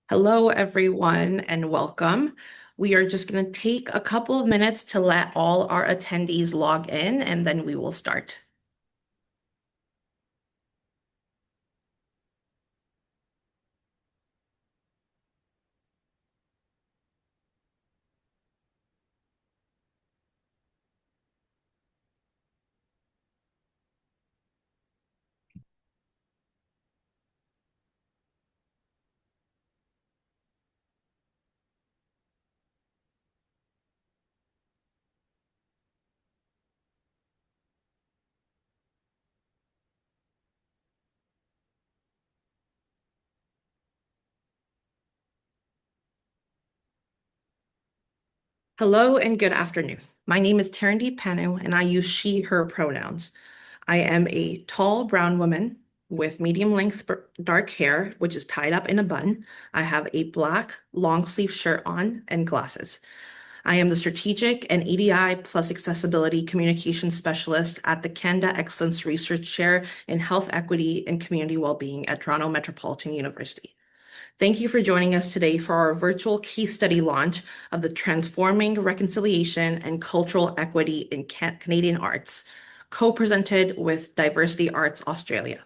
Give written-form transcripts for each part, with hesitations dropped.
Hello, everyone, and welcome. We are just going to take a couple of minutes to let all our attendees log in, and then we will start. Hello, and good afternoon. My name is Tarandy Panu, and I use she, her pronouns. I am a tall brown woman with medium length dark hair, which is tied up in a bun. I have a black long sleeve shirt on and glasses. I am the Strategic and EDI plus Accessibility Communication Specialist at the Canada Excellence Research Chair in Health Equity and Community Wellbeing at Toronto Metropolitan University. Thank you for joining us today for our virtual case study launch of the Transforming Reconciliation and Cultural Equity in Canadian Arts, co-presented with Diversity Arts Australia.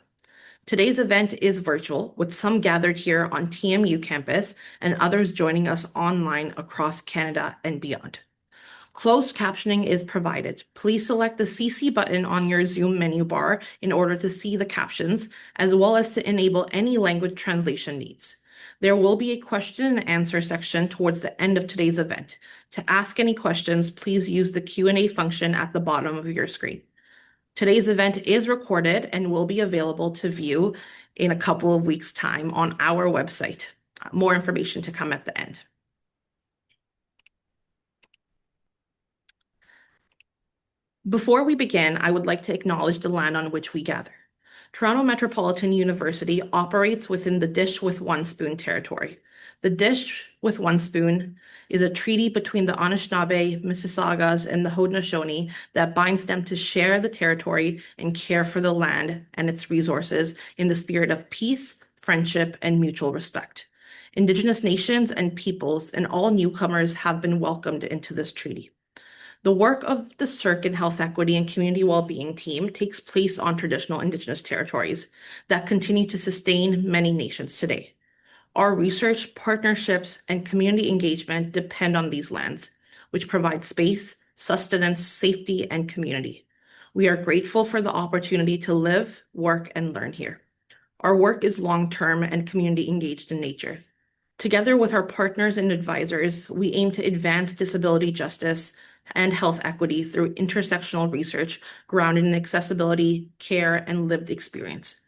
Today's event is virtual, with some gathered here on TMU campus and others joining us online across Canada and beyond. Closed captioning is provided. Please select the CC button on your Zoom menu bar in order to see the captions, as well as to enable any language translation needs. There will be a question and answer section towards the end of today's event. To ask any questions, please use the Q&A function at the bottom of your screen. Today's event is recorded and will be available to view in a couple of weeks' time on our website. More information to come at the end. Before we begin, I would like to acknowledge the land on which we gather. Toronto Metropolitan University operates within the Dish with One Spoon territory. The Dish with One Spoon is a treaty between the Anishinaabe, Mississaugas, and the Haudenosaunee that binds them to share the territory and care for the land and its resources in the spirit of peace, friendship, and mutual respect. Indigenous nations and peoples and all newcomers have been welcomed into this treaty. The work of the CERC in Health Equity and Community Wellbeing team takes place on traditional Indigenous territories that continue to sustain many nations today. Our research, partnerships, and community engagement depend on these lands, which provide space, sustenance, safety, and community. We are grateful for the opportunity to live, work, and learn here. Our work is long-term and community engaged in nature. Together with our partners and advisors, we aim to advance disability justice and health equity through intersectional research grounded in accessibility, care, and lived experience.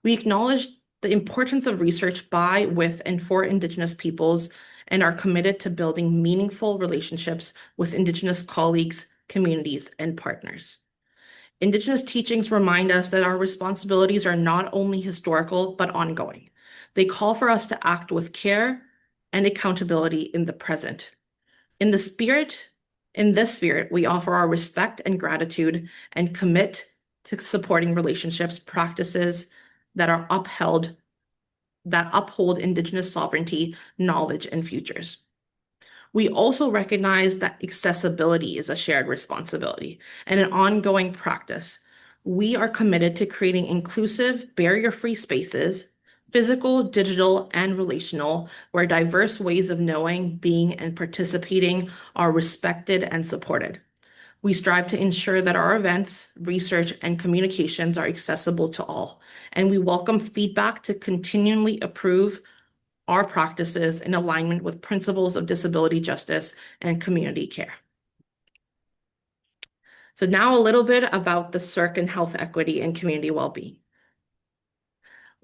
We acknowledge the importance of research by, with, and for Indigenous peoples and are committed to building meaningful relationships with Indigenous colleagues, communities, and partners. Indigenous teachings remind us that our responsibilities are not only historical, but ongoing. They call for us to act with care and accountability in the present. In this spirit, we offer our respect and gratitude and commit to supporting relationships, practices that uphold Indigenous sovereignty, knowledge, and futures. We also recognize that accessibility is a shared responsibility and an ongoing practice. We are committed to creating inclusive, barrier-free spaces, physical, digital, and relational, where diverse ways of knowing, being, and participating are respected and supported. We strive to ensure that our events, research, and communications are accessible to all, and we welcome feedback to continually improve our practices in alignment with principles of disability justice and community care. So now a little bit about the CERC and health equity and community well-being.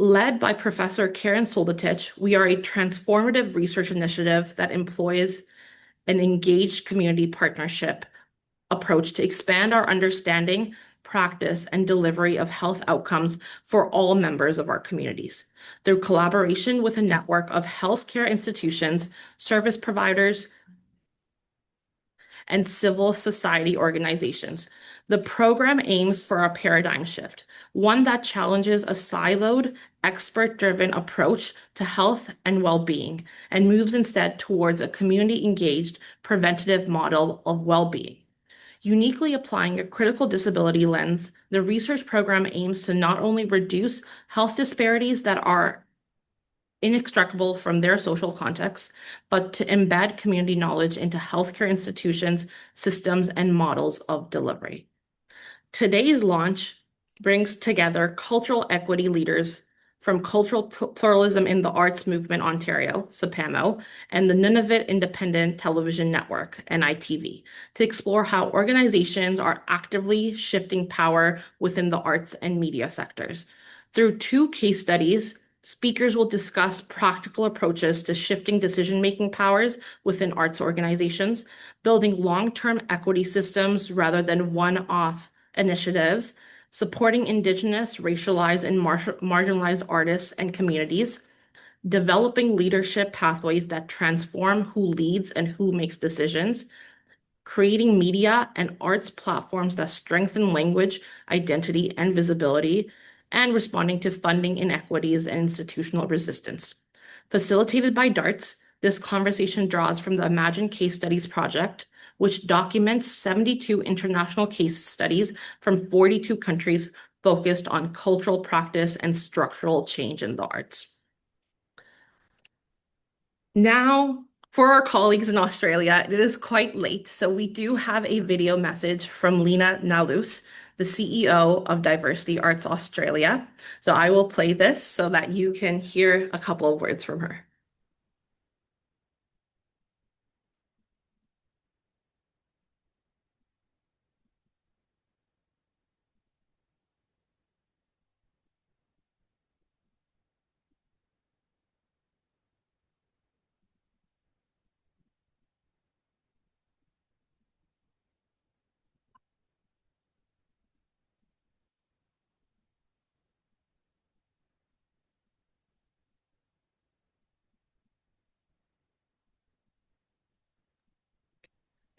Led by Professor Karen Soldatich, we are a transformative research initiative that employs an engaged community partnership approach to expand our understanding, practice, and delivery of health outcomes for all members of our communities. Through collaboration with a network of healthcare institutions, service providers, and civil society organizations. The program aims for a paradigm shift, one that challenges a siloed, expert-driven approach to health and well-being, and moves instead towards a community-engaged, preventative model of well-being. Uniquely applying a critical disability lens, the research program aims to not only reduce health disparities that are inextricable from their social context, but to embed community knowledge into healthcare institutions, systems, and models of delivery. Today's launch brings together cultural equity leaders from Cultural Pluralism in the Arts Movement Ontario, CPAMO, and the Nunavut Independent Television Network, NITV, to explore how organizations are actively shifting power within the arts and media sectors. Through two case studies, speakers will discuss practical approaches to shifting decision-making powers within arts organizations, building long-term equity systems rather than one-off initiatives, supporting Indigenous, racialized, and marginalized artists and communities, developing leadership pathways that transform who leads and who makes decisions, creating media and arts platforms that strengthen language, identity, and visibility, and responding to funding inequities and institutional resistance. Facilitated by DARTS, this conversation draws from the Imagine Case Studies project, which documents 72 international case studies from 42 countries focused on cultural practice and structural change in the arts. Now, for our colleagues in Australia, it is quite late, so we do have a video message from Lena Nalus, the CEO of Diversity Arts Australia. So I will play this so that you can hear a couple of words from her.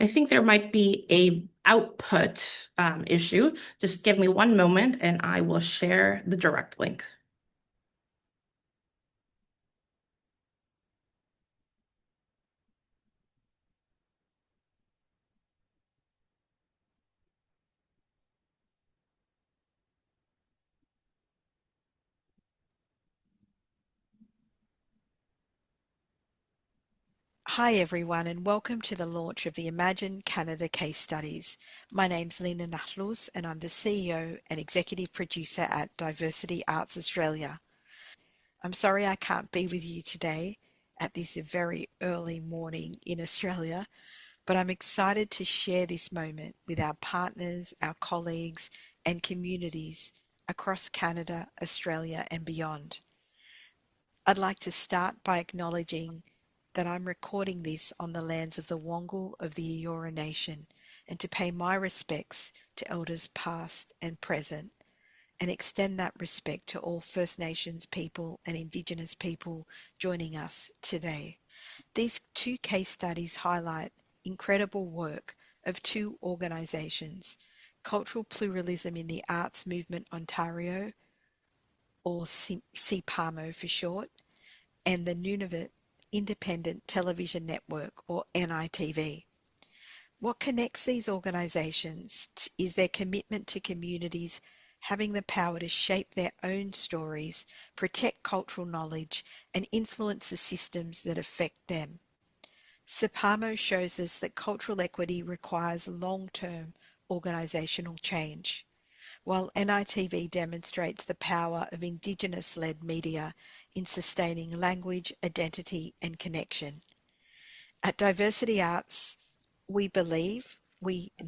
I think there might be a output issue. Just give me one moment and I will share the direct link. Hi everyone and welcome to the launch of the Imagine Canada case studies. My name's Lena Nahlus and I'm the CEO and executive producer at Diversity Arts Australia. I'm sorry I can't be with you today at this very early morning in Australia, but I'm excited to share this moment with our partners, our colleagues and communities across Canada, Australia and beyond. I'd like to start by acknowledging that I'm recording this on the lands of the Wongal of the Eora Nation and to pay my respects to elders past and present and extend that respect to all First Nations people and Indigenous people joining us today. These two case studies highlight incredible work of two organisations, Cultural Pluralism in the Arts Movement Ontario, or CPAMO for short, and the Nunavut Independent Television Network, or NITV. What connects these organisations is their commitment to communities having the power to shape their own stories, protect cultural knowledge, and influence the systems that affect them. CPAMO shows us that cultural equity requires long-term organisational change, while NITV demonstrates the power of Indigenous-led media in sustaining language, identity and connection. At Diversity Arts, we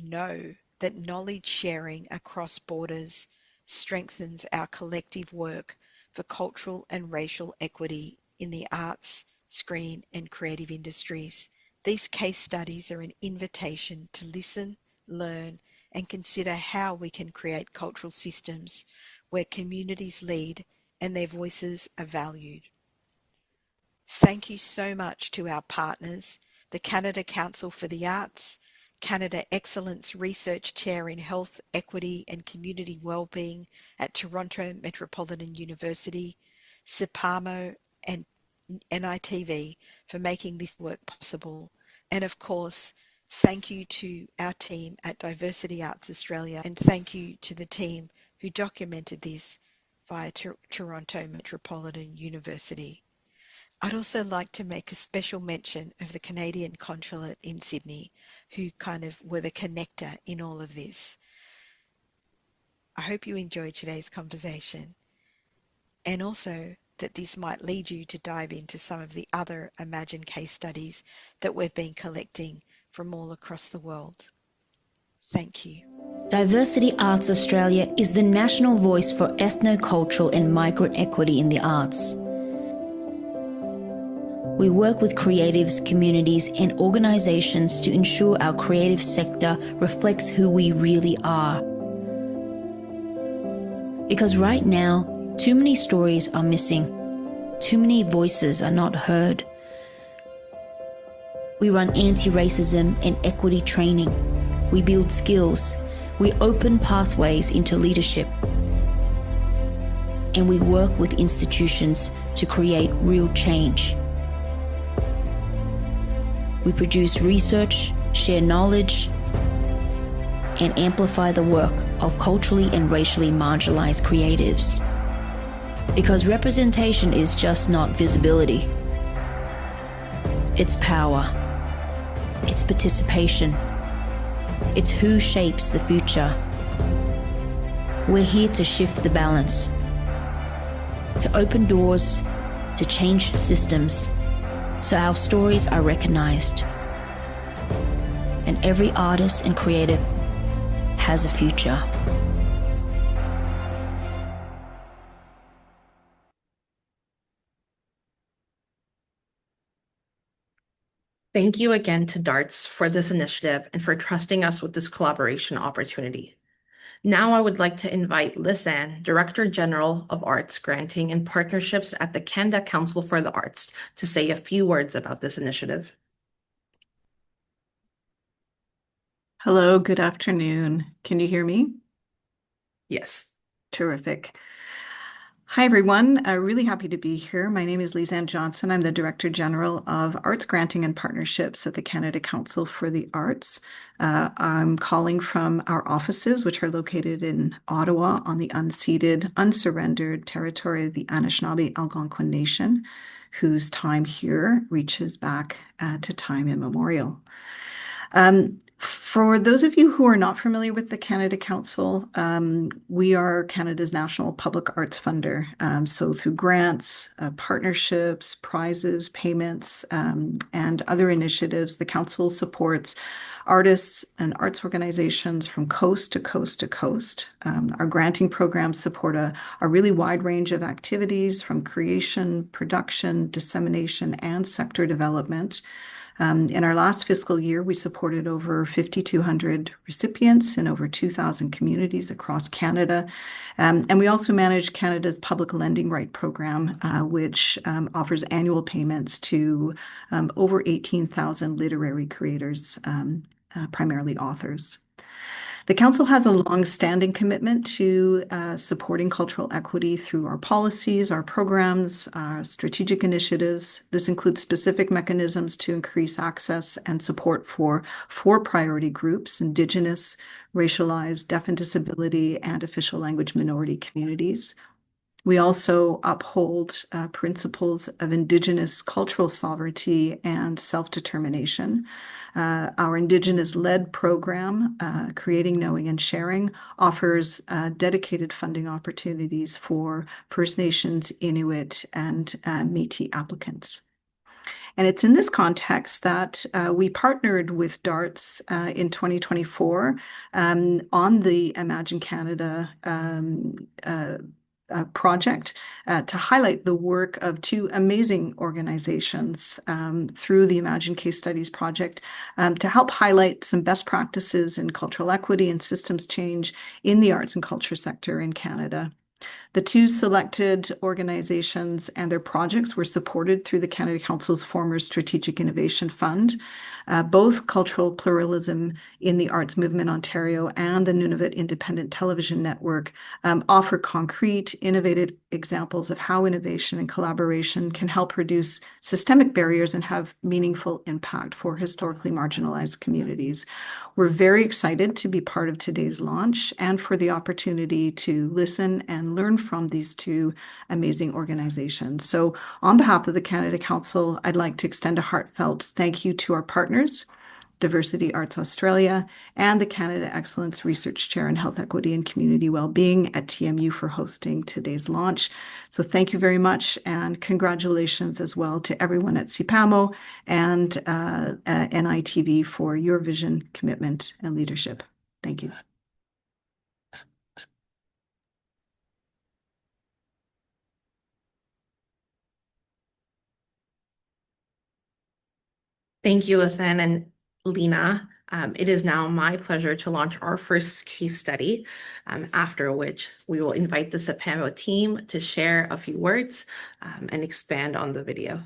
know that knowledge sharing across borders strengthens our collective work for cultural and racial equity in the arts, screen and creative industries. These case studies are an invitation to listen, learn and consider how we can create cultural systems where communities lead and their voices are valued. Thank you so much to our partners, the Canada Council for the Arts, Canada Excellence Research Chair in Health, Equity and Community Wellbeing at Toronto Metropolitan University, CPAMO and NITV for making this work possible. And of course, thank you to our team at Diversity Arts Australia, and thank you to the team who documented this via Toronto Metropolitan University. I'd also like to make a special mention of the Canadian Consulate in Sydney, who kind of were the connector in all of this. I hope you enjoyed today's conversation, and also that this might lead you to dive into some of the other Imagine case studies that we've been collecting from all across the world. Thank you. Diversity Arts Australia is the national voice for ethnocultural and migrant equity in the arts. We work with creatives, communities, and organisations to ensure our creative sector reflects who we really are. Because right now, too many stories are missing. Too many voices are not heard. We run anti-racism and equity training. We build skills. We open pathways into leadership. And we work with institutions to create real change. We produce research, share knowledge, and amplify the work of culturally and racially marginalized creatives. Because representation is just not visibility. It's power. It's participation. It's who shapes the future. We're here to shift the balance, to open doors, to change systems, so our stories are recognized. And every artist and creative has a future. Thank you again to DARTS for this initiative and for trusting us with this collaboration opportunity. Now I would like to invite Liz Ann, Director General of Arts Granting and Partnerships at the Canada Council for the Arts, to say a few words about this initiative. Hello, good afternoon. Can you hear me? Yes. Terrific. Hi, everyone. Really happy to be here. My name is Lisanne Johnson. I'm the Director General of Arts Granting and Partnerships at the Canada Council for the Arts. I'm calling from our offices, which are located in Ottawa on the unceded, unsurrendered territory of the Anishinaabe Algonquin Nation, whose time here reaches back to time immemorial. For those of you who are not familiar with the Canada Council, we are Canada's national public arts funder. So through grants, partnerships, prizes, payments, and other initiatives, the Council supports artists and arts organizations from coast to coast to coast. Our granting programs support a really wide range of activities from creation, production, dissemination, and sector development. In our last fiscal year, we supported over 5,200 recipients in over 2,000 communities across Canada. And we also manage Canada's Public Lending Right program, which offers annual payments to over 18,000 literary creators, primarily authors. The Council has a long-standing commitment to supporting cultural equity through our policies, our programs, our strategic initiatives. This includes specific mechanisms to increase access and support for four priority groups: Indigenous, racialized, deaf and disability, and official language minority communities. We also uphold principles of Indigenous cultural sovereignty and self-determination. Our Indigenous-led program, Creating, Knowing, and Sharing, offers dedicated funding opportunities for First Nations, Inuit, and Métis applicants. And it's in this context that we partnered with DARTS in 2024 on the Imagine Canada project to highlight the work of two amazing organizations through the Imagine Case Studies project to help highlight some best practices in cultural equity and systems change in the arts and culture sector in Canada. The two selected organizations and their projects were supported through the Canada Council's former Strategic Innovation Fund. Both Cultural Pluralism in the Arts Movement Ontario and the Nunavut Independent Television Network offer concrete, innovative examples of how innovation and collaboration can help reduce systemic barriers and have meaningful impact for historically marginalized communities. We're very excited to be part of today's launch and for the opportunity to listen and learn from these two amazing organizations. So on behalf of the Canada Council, I'd like to extend a heartfelt thank you to our partners, Diversity Arts Australia, and the Canada Excellence Research Chair in Health Equity and Community Wellbeing at TMU for hosting today's launch. So thank you very much, and congratulations as well to everyone at CPAMO and NITV for your vision, commitment, and leadership. Thank you. Thank you, Lathan and Lena. It is now my pleasure to launch our first case study, after which we will invite the CPAMO team to share a few words and expand on the video.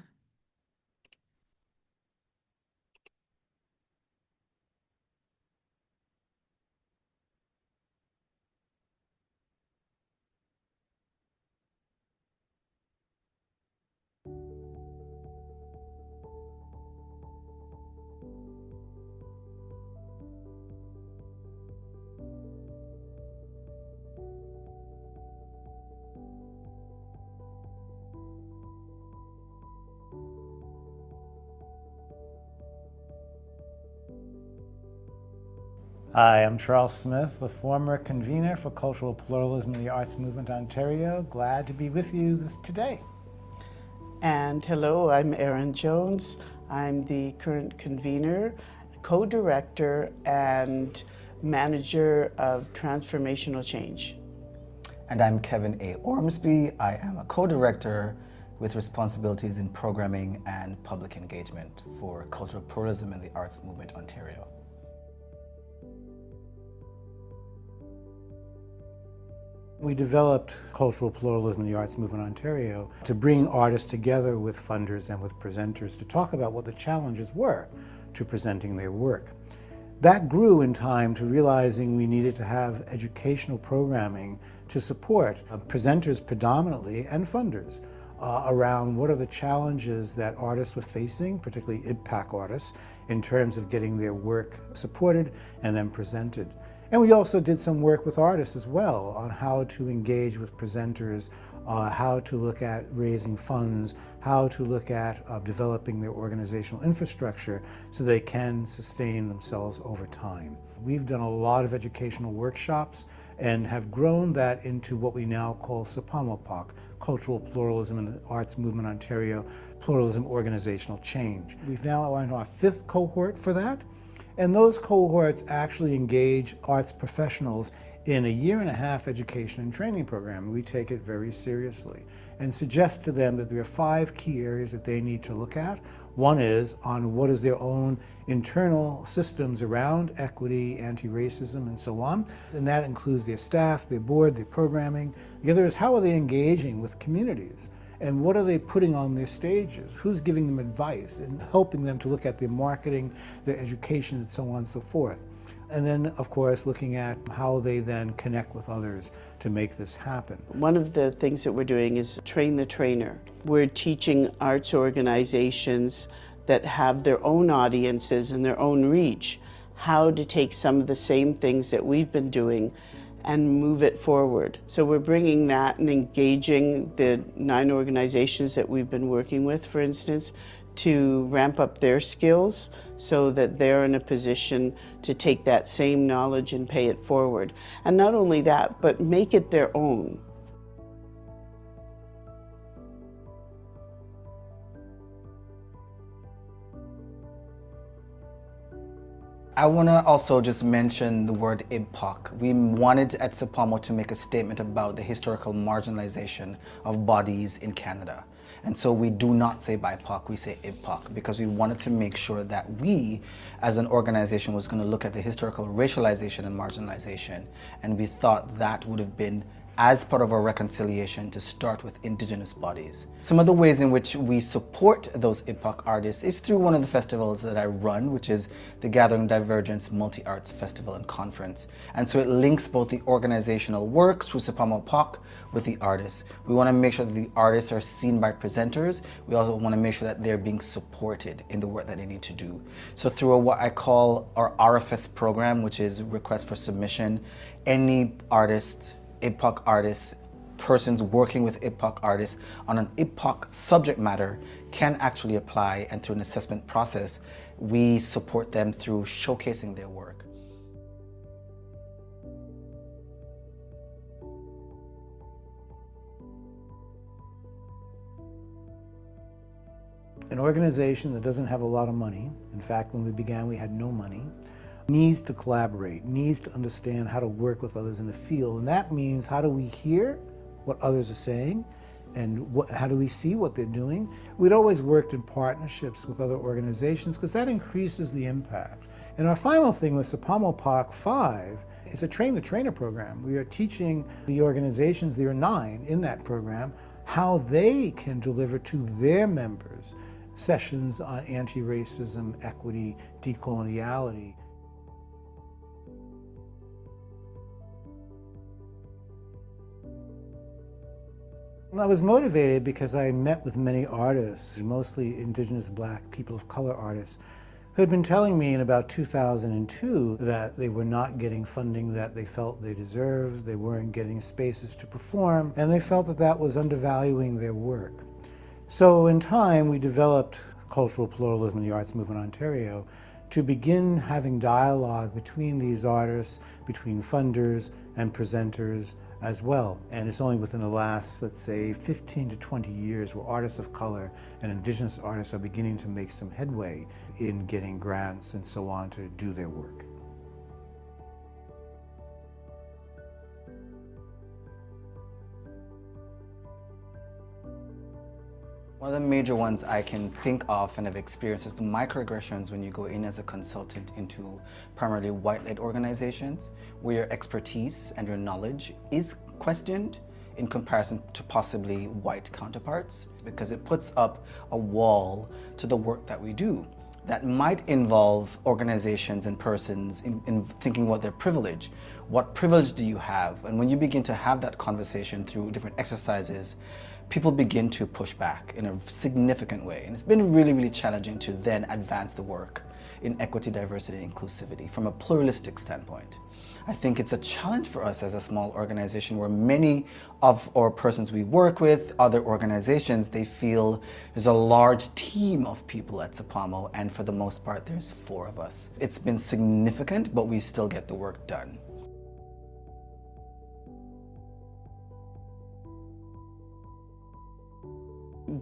Hi, I'm Charles Smith, the former convener for Cultural Pluralism in the Arts Movement Ontario. Glad to be with you today. And hello, I'm Erin Jones. I'm the current convener, co-director, and manager of transformational change. And I'm Kevin A. Ormsby. I am a co-director with responsibilities in programming and public engagement for Cultural Pluralism in the Arts Movement Ontario. We developed Cultural Pluralism in the Arts Movement Ontario to bring artists together with funders and with presenters to talk about what the challenges were to presenting their work. That grew in time to realizing we needed to have educational programming to support presenters predominantly and funders around what are the challenges that artists were facing, particularly IDPAC artists, in terms of getting their work supported and then presented. And we also did some work with artists as well on how to engage with presenters, how to look at raising funds, how to look at developing their organizational infrastructure so they can sustain themselves over time. We've done a lot of educational workshops and have grown that into what we now call CPAMO, Cultural Pluralism in the Arts Movement Ontario, Pluralism Organizational Change. We've now on our 5th cohort for that. And those cohorts actually engage arts professionals in a 1.5-year education and training program. We take it very seriously and suggest to them that there are 5 key areas that they need to look at. One is on what is their own internal systems around equity, anti-racism, and so on. And that includes their staff, their board, their programming. The other is how are they engaging with communities? And what are they putting on their stages? Who's giving them advice and helping them to look at their marketing, their education, and so on and so forth. And then, of course, looking at how they then connect with others to make this happen. One of the things that we're doing is train the trainer. We're teaching arts organizations that have their own audiences and their own reach how to take some of the same things that we've been doing and move it forward. So we're bringing that and engaging the 9 organizations that we've been working with, for instance, to ramp up their skills so that they're in a position to take that same knowledge and pay it forward. And not only that, but make it their own. I want to also just mention the word IDPAC. We wanted at CPAMO to make a statement about the historical marginalization of bodies in Canada. And so we do not say BIPOC, we say IDPAC, because we wanted to make sure that we, as an organization, was going to look at the historical racialization and marginalization. And we thought that would have been as part of our reconciliation to start with Indigenous bodies. Some of the ways in which we support those IPOC artists is through one of the festivals that I run, which is the Gathering Divergence Multi-Arts Festival and Conference. And so it links both the organizational work through CPAMO POC with the artists. We want to make sure that the artists are seen by presenters. We also want to make sure that they're being supported in the work that they need to do. So through what I call our RFS program, which is Request for Submission, any artist, IPOC artists, persons working with IPOC artists on an IPOC subject matter can actually apply, and through an assessment process, we support them through showcasing their work. An organization that doesn't have a lot of money, in fact, when we began, we had no money, needs to collaborate, needs to understand how to work with others in the field. And that means, how do we hear what others are saying, and how do we see what they're doing? We'd always worked in partnerships with other organizations because that increases the impact. And our final thing with CPAMO POC 5, it's a train the trainer program. We are teaching the organizations, there are 9 in that program, how they can deliver to their members sessions on anti-racism, equity, decoloniality. I was motivated because I met with many artists, mostly Indigenous Black people of color artists, who had been telling me in about 2002 that they were not getting funding that they felt they deserved, they weren't getting spaces to perform, and they felt that that was undervaluing their work. So in time, we developed Cultural Pluralism in the Arts Movement Ontario to begin having dialogue between these artists, between funders and presenters as well. And it's only within the last, let's say, 15 to 20 years where artists of color and Indigenous artists are beginning to make some headway in getting grants and so on to do their work. One of the major ones I can think of and have experienced is the microaggressions when you go in as a consultant into primarily white-led organizations, where your expertise and your knowledge is questioned in comparison to possibly white counterparts, because it puts up a wall to the work that we do that might involve organizations and persons in thinking about their privilege. What privilege do you have? And when you begin to have that conversation through different exercises, people begin to push back in a significant way. And it's been really, really challenging to then advance the work in equity, diversity, and inclusivity from a pluralistic standpoint. I think it's a challenge for us as a small organization where many of our persons we work with, other organizations, they feel there's a large team of people at CPAMO, and for the most part, there's 4 of us. It's been significant, but we still get the work done.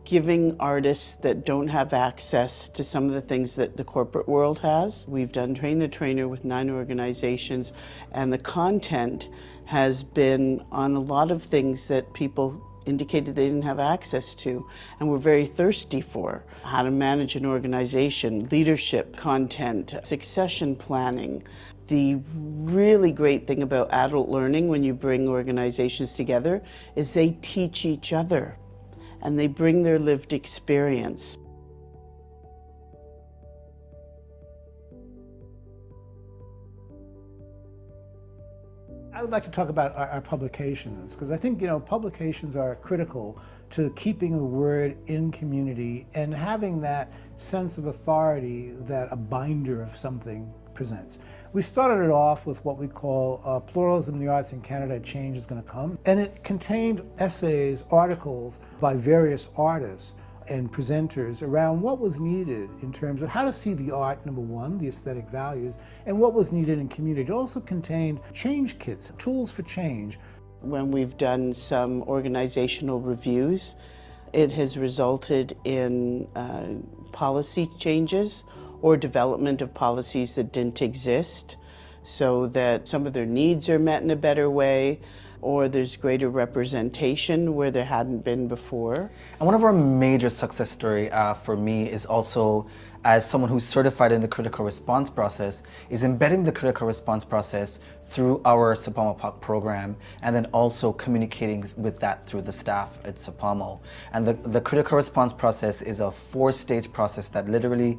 Giving artists that don't have access to some of the things that the corporate world has. We've done Train the Trainer with 9 organizations, and the content has been on a lot of things that people indicated they didn't have access to and were very thirsty for. How to manage an organization, leadership content, succession planning. The really great thing about adult learning when you bring organizations together is they teach each other, and they bring their lived experience. I would like to talk about our publications, because I think, publications are critical to keeping the word in community and having that sense of authority that a binder of something presents. We started it off with what we call Pluralism in the Arts in Canada, Change is Going to Come. And it contained essays, articles by various artists and presenters around what was needed in terms of how to see the art, number one, the aesthetic values, and what was needed in community. It also contained change kits, tools for change. When we've done some organizational reviews, it has resulted in policy changes or development of policies that didn't exist, so that some of their needs are met in a better way, or there's greater representation where there hadn't been before. And one of our major success story for me is also, as someone who's certified in the critical response process, is embedding the critical response process through our CPAMO POC program, and then also communicating with that through the staff at CPAMO. And the critical response process is a 4-stage process that literally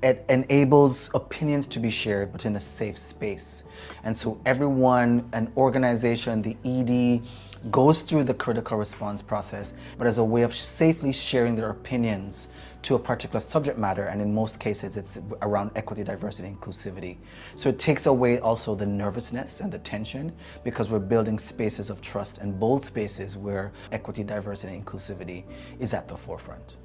it enables opinions to be shared but in a safe space. And so everyone, an organization, the ED, goes through the critical response process, but as a way of safely sharing their opinions to a particular subject matter, and in most cases it's around equity, diversity, inclusivity. So it takes away also the nervousness and the tension, because we're building spaces of trust and bold spaces where equity, diversity, and inclusivity is at the forefront.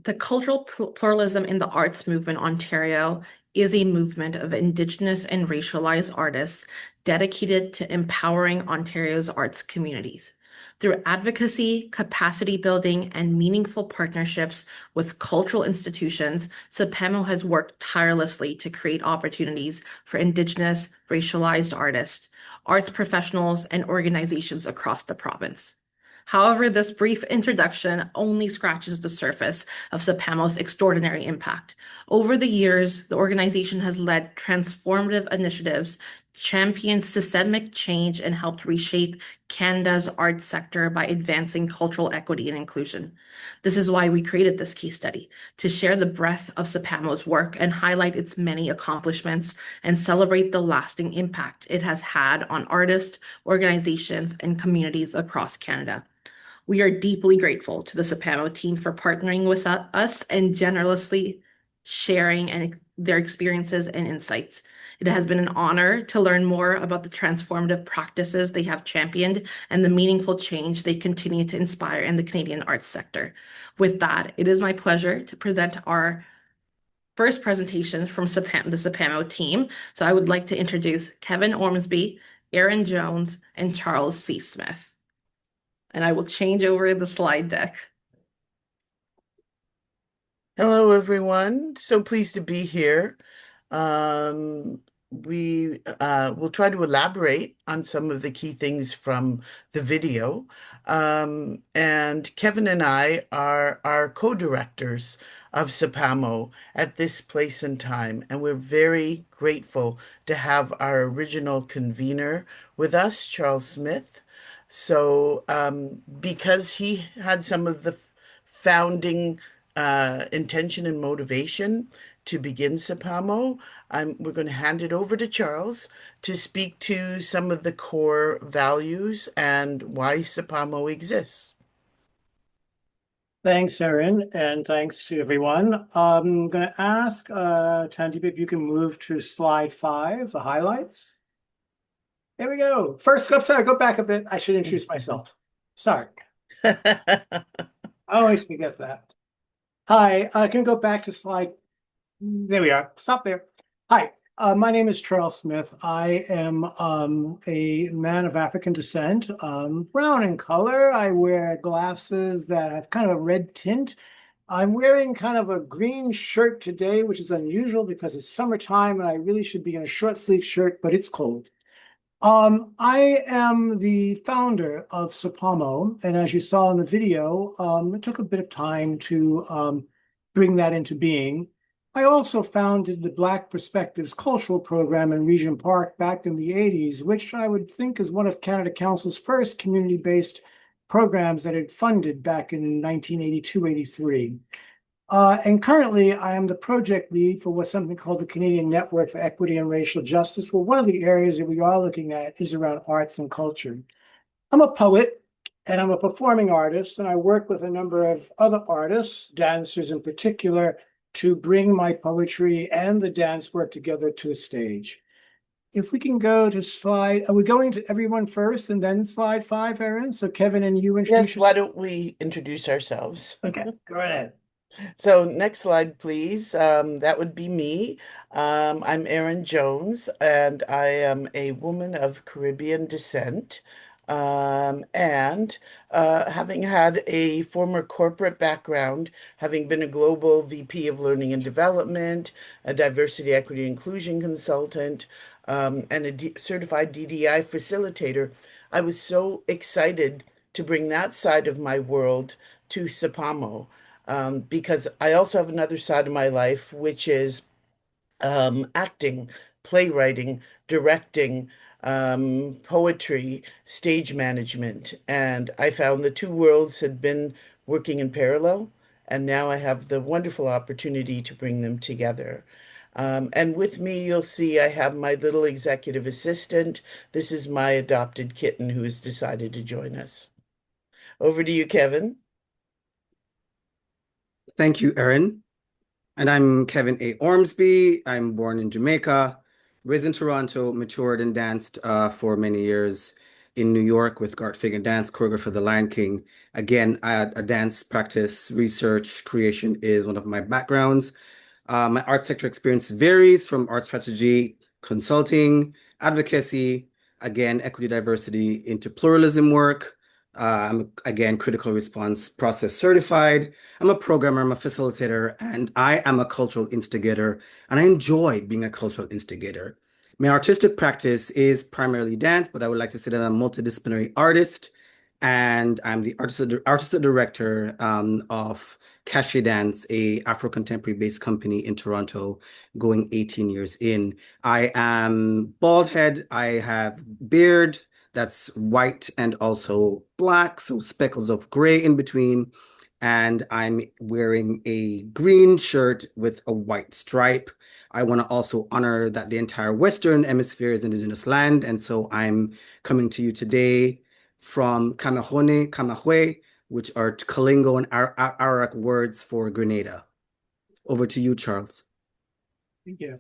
The cultural pluralism in the arts movement Ontario is a movement of Indigenous and racialized artists dedicated to empowering Ontario's arts communities. Through advocacy, capacity building, and meaningful partnerships with cultural institutions, CPAMO has worked tirelessly to create opportunities for Indigenous, racialized artists, arts professionals, and organizations across the province. However, this brief introduction only scratches the surface of CPAMO's extraordinary impact. Over the years, the organization has led transformative initiatives, championed systemic change, and helped reshape Canada's arts sector by advancing cultural equity and inclusion. This is why we created this case study, to share the breadth of CPAMO's work and highlight its many accomplishments and celebrate the lasting impact it has had on artists, organizations, and communities across Canada. We are deeply grateful to the CPAMO team for partnering with us and generously sharing their experiences and insights. It has been an honor to learn more about the transformative practices they have championed and the meaningful change they continue to inspire in the Canadian arts sector. With that, it is my pleasure to present our first presentation from the CPAMO team. So I would like to introduce Kevin Ormsby, Aaron Jones, and Charles C. Smith. And I will change over the slide deck. Hello, everyone. So pleased to be here. We will try to elaborate on some of the key things from the video. And Kevin and I are co-directors of CPAMO at this place and time. And we're very grateful to have our original convener with us, Charles Smith. So because he had some of the founding intention and motivation to begin CPAMO, we're going to hand it over to Charles to speak to some of the core values and why CPAMO exists. Thanks, Erin, and thanks to everyone. I'm going to ask Tandeep if you can move to slide 5, the highlights. There we go. First, sorry, go back a bit. I should introduce myself. Sorry. I always forget that. Hi, I can go back to slide. There we are. Stop there. Hi, my name is Charles Smith. I am a man of African descent, brown in color. I wear glasses that have kind of a red tint. I'm wearing kind of a green shirt today, which is unusual because it's summertime and I really should be in a short sleeve shirt, but it's cold. I am the founder of CPAMO, and as you saw in the video, it took a bit of time to bring that into being. I also founded the Black Perspectives Cultural Program in Regent Park back in the 80s, which I would think is one of Canada Council's first community-based programs that it funded back in 1982-83. And currently, I am the project lead for what's something called the Canadian Network for Equity and Racial Justice. Well, one of the areas that we are looking at is around arts and culture. I'm a poet and I'm a performing artist, and I work with a number of other artists, dancers in particular, to bring my poetry and the dance work together to a stage. If we can go to slide, are we going to everyone first and then slide 5, Erin? So Kevin and you introduce Yes, why don't we introduce ourselves? Okay, go ahead. So next slide, please. That would be me. I'm Erin Jones, and I am a woman of Caribbean descent. And having had a former corporate background, having been a global VP of Learning and Development, a diversity, equity, inclusion consultant, and a certified DDI facilitator, I was so excited to bring that side of my world to CPAMO, because I also have another side of my life, which is acting, playwriting, directing, poetry, stage management. And I found the two worlds had been working in parallel, and now I have the wonderful opportunity to bring them together. And with me, you'll see I have my little executive assistant. This is my adopted kitten who has decided to join us. Over to you, Kevin. Thank you, Erin. And I'm Kevin A. Ormsby. I'm born in Jamaica, raised in Toronto, matured and danced for many years in New York with Garth Fig and dance choreographer for The Lion King. Again, a dance practice, research, creation is one of my backgrounds. My art sector experience varies from art strategy, consulting, advocacy, again, equity, diversity into pluralism work. I'm again critical response process certified. I'm a programmer, I'm a facilitator, and I am a cultural instigator, and I enjoy being a cultural instigator. My artistic practice is primarily dance, but I would like to say that I'm a multidisciplinary artist, and I'm the artistic director of Cachet Dance, a Afro-contemporary based company in Toronto, going 18 years in. I am bald head. I have beard that's white and also black, so speckles of gray in between. And I'm wearing a green shirt with a white stripe. I want to also honor that the entire Western Hemisphere is Indigenous land. And so I'm coming to you today from Kamahone, Kamahwe, which are Kalingo and Arawak words for Grenada. Over to you, Charles. Thank you.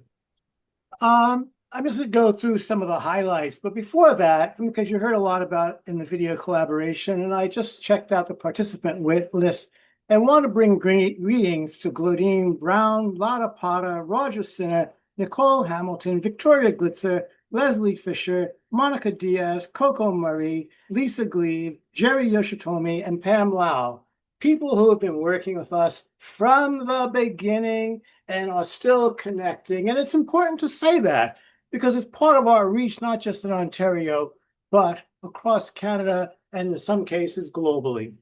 I'm just going to go through some of the highlights, but before that, because you heard a lot about in the video collaboration, and I just checked out the participant list and want to bring greetings to Glodine Brown, Lotta Potter, Roger Sinner, Nicole Hamilton, Victoria Glitzer, Leslie Fisher, Monica Diaz, Coco Murray, Lisa Gleave, Jerry Yoshitomi, and Pam Lau. People who have been working with us from the beginning and are still connecting. And it's important to say that because it's part of our reach, not just in Ontario, but across Canada and in some cases globally.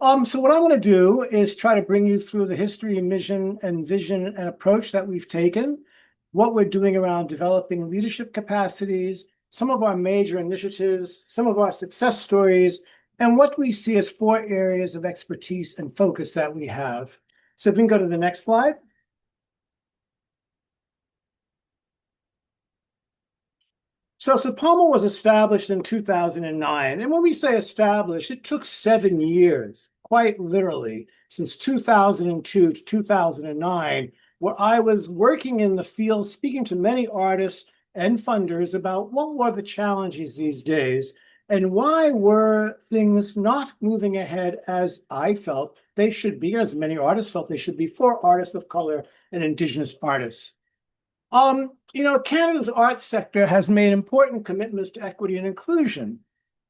So what I'm going to do is try to bring you through the history and vision and approach that we've taken, what we're doing around developing leadership capacities, some of our major initiatives, some of our success stories, and what we see as 4 areas of expertise and focus that we have. So if we can go to the next slide. So CPAMO was established in 2009. And when we say established, it took 7 years, quite literally, since 2002 to 2009, where I was working in the field, speaking to many artists and funders about what were the challenges these days and why were things not moving ahead as I felt they should be, as many artists felt they should be for artists of color and Indigenous artists. Canada's arts sector has made important commitments to equity and inclusion.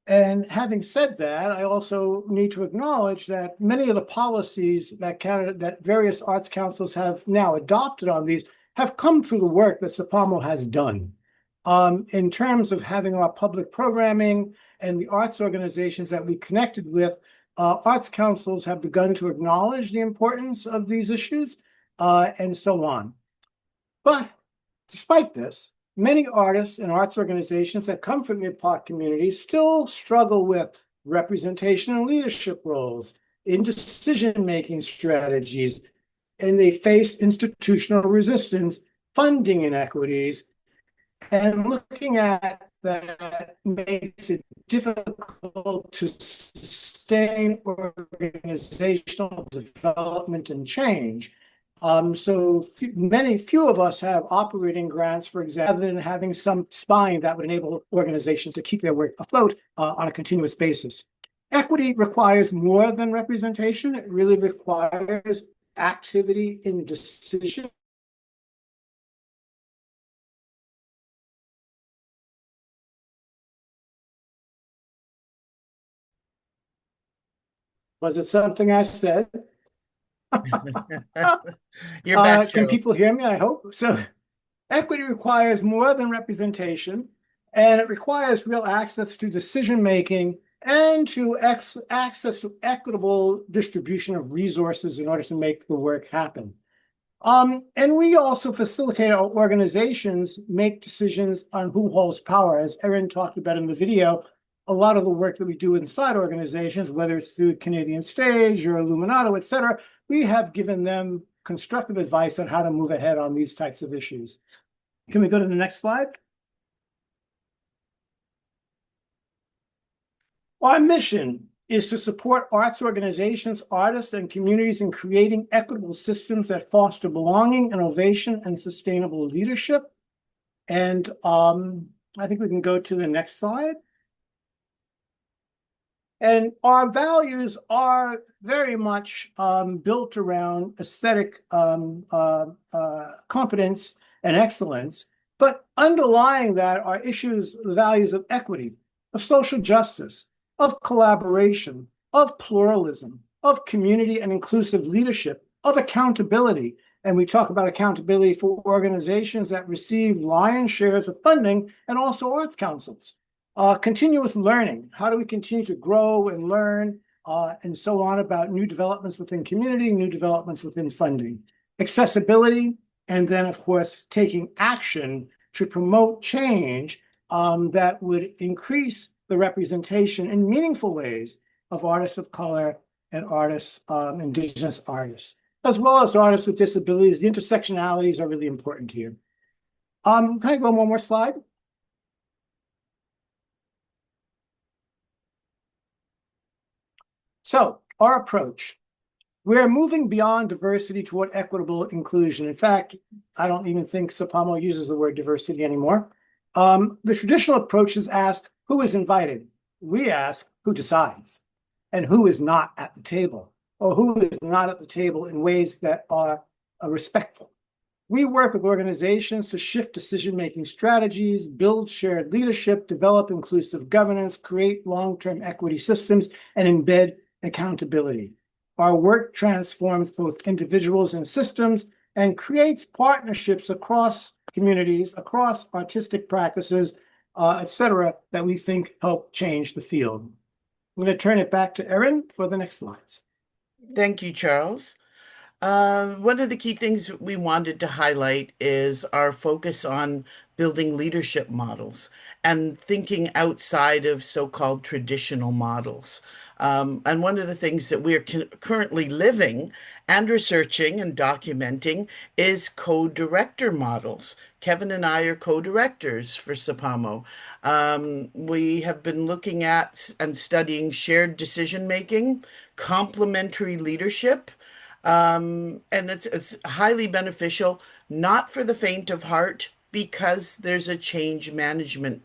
And having said that, I also need to acknowledge that many of the policies that various arts councils have now adopted on these have come through the work that CPAMO has done. In terms of having our public programming and the arts organizations that we connected with, arts councils have begun to acknowledge the importance of these issues and so on. But despite this, many artists and arts organizations that come from IPOC communities still struggle with representation and leadership roles in decision-making strategies, and they face institutional resistance, funding inequities, and looking at that makes it difficult to sustain organizational development and change. So few of us have operating grants, for example, rather than having some spine that would enable organizations to keep their work afloat on a continuous basis. Equity requires more than representation. It really requires activity in decision Was it something I said? You're back, Can Cheryl. people hear me? I hope. So equity requires more than representation, and it requires real access to decision-making and to access to equitable distribution of resources in order to make the work happen. And we also facilitate our organizations make decisions on who holds power. As Erin talked about in the video, a lot of the work that we do inside organizations, whether it's through Canadian Stage or Illuminato, et cetera, we have given them constructive advice on how to move ahead on these types of issues. Can we go to the next slide? Our mission is to support arts organizations, artists, and communities in creating equitable systems that foster belonging, innovation, and sustainable leadership. And I think we can go to the next slide. And our values are very much built around aesthetic competence and excellence, but underlying that are issues, the values of equity, of social justice, of collaboration, of pluralism, of community and inclusive leadership, of accountability. And we talk about accountability for organizations that receive lion's shares of funding and also arts councils. Continuous learning. How do we continue to grow and learn and so on about new developments within community, new developments within funding. Accessibility, and then, of course, taking action to promote change that would increase the representation in meaningful ways of artists of color and artists, Indigenous artists, as well as artists with disabilities. The intersectionalities are really important here. Can I go one more slide? So our approach, we're moving beyond diversity toward equitable inclusion. In fact, I don't even think CPAMO uses the word diversity anymore. The traditional approach is ask who is invited. We ask who decides and who is not at the table, or who is not at the table in ways that are respectful. We work with organizations to shift decision-making strategies, build shared leadership, develop inclusive governance, create long-term equity systems, and embed accountability. Our work transforms both individuals and systems and creates partnerships across communities, across artistic practices, et cetera, that we think help change the field. I'm going to turn it back to Erin for the next slides. Thank you, Charles. One of the key things we wanted to highlight is our focus on building leadership models and thinking outside of so-called traditional models. And one of the things that we're currently living and researching and documenting is co-director models. Kevin and I are co-directors for CPAMO. We have been looking at and studying shared decision-making, complementary leadership, and it's highly beneficial, not for the faint of heart, because there's a change management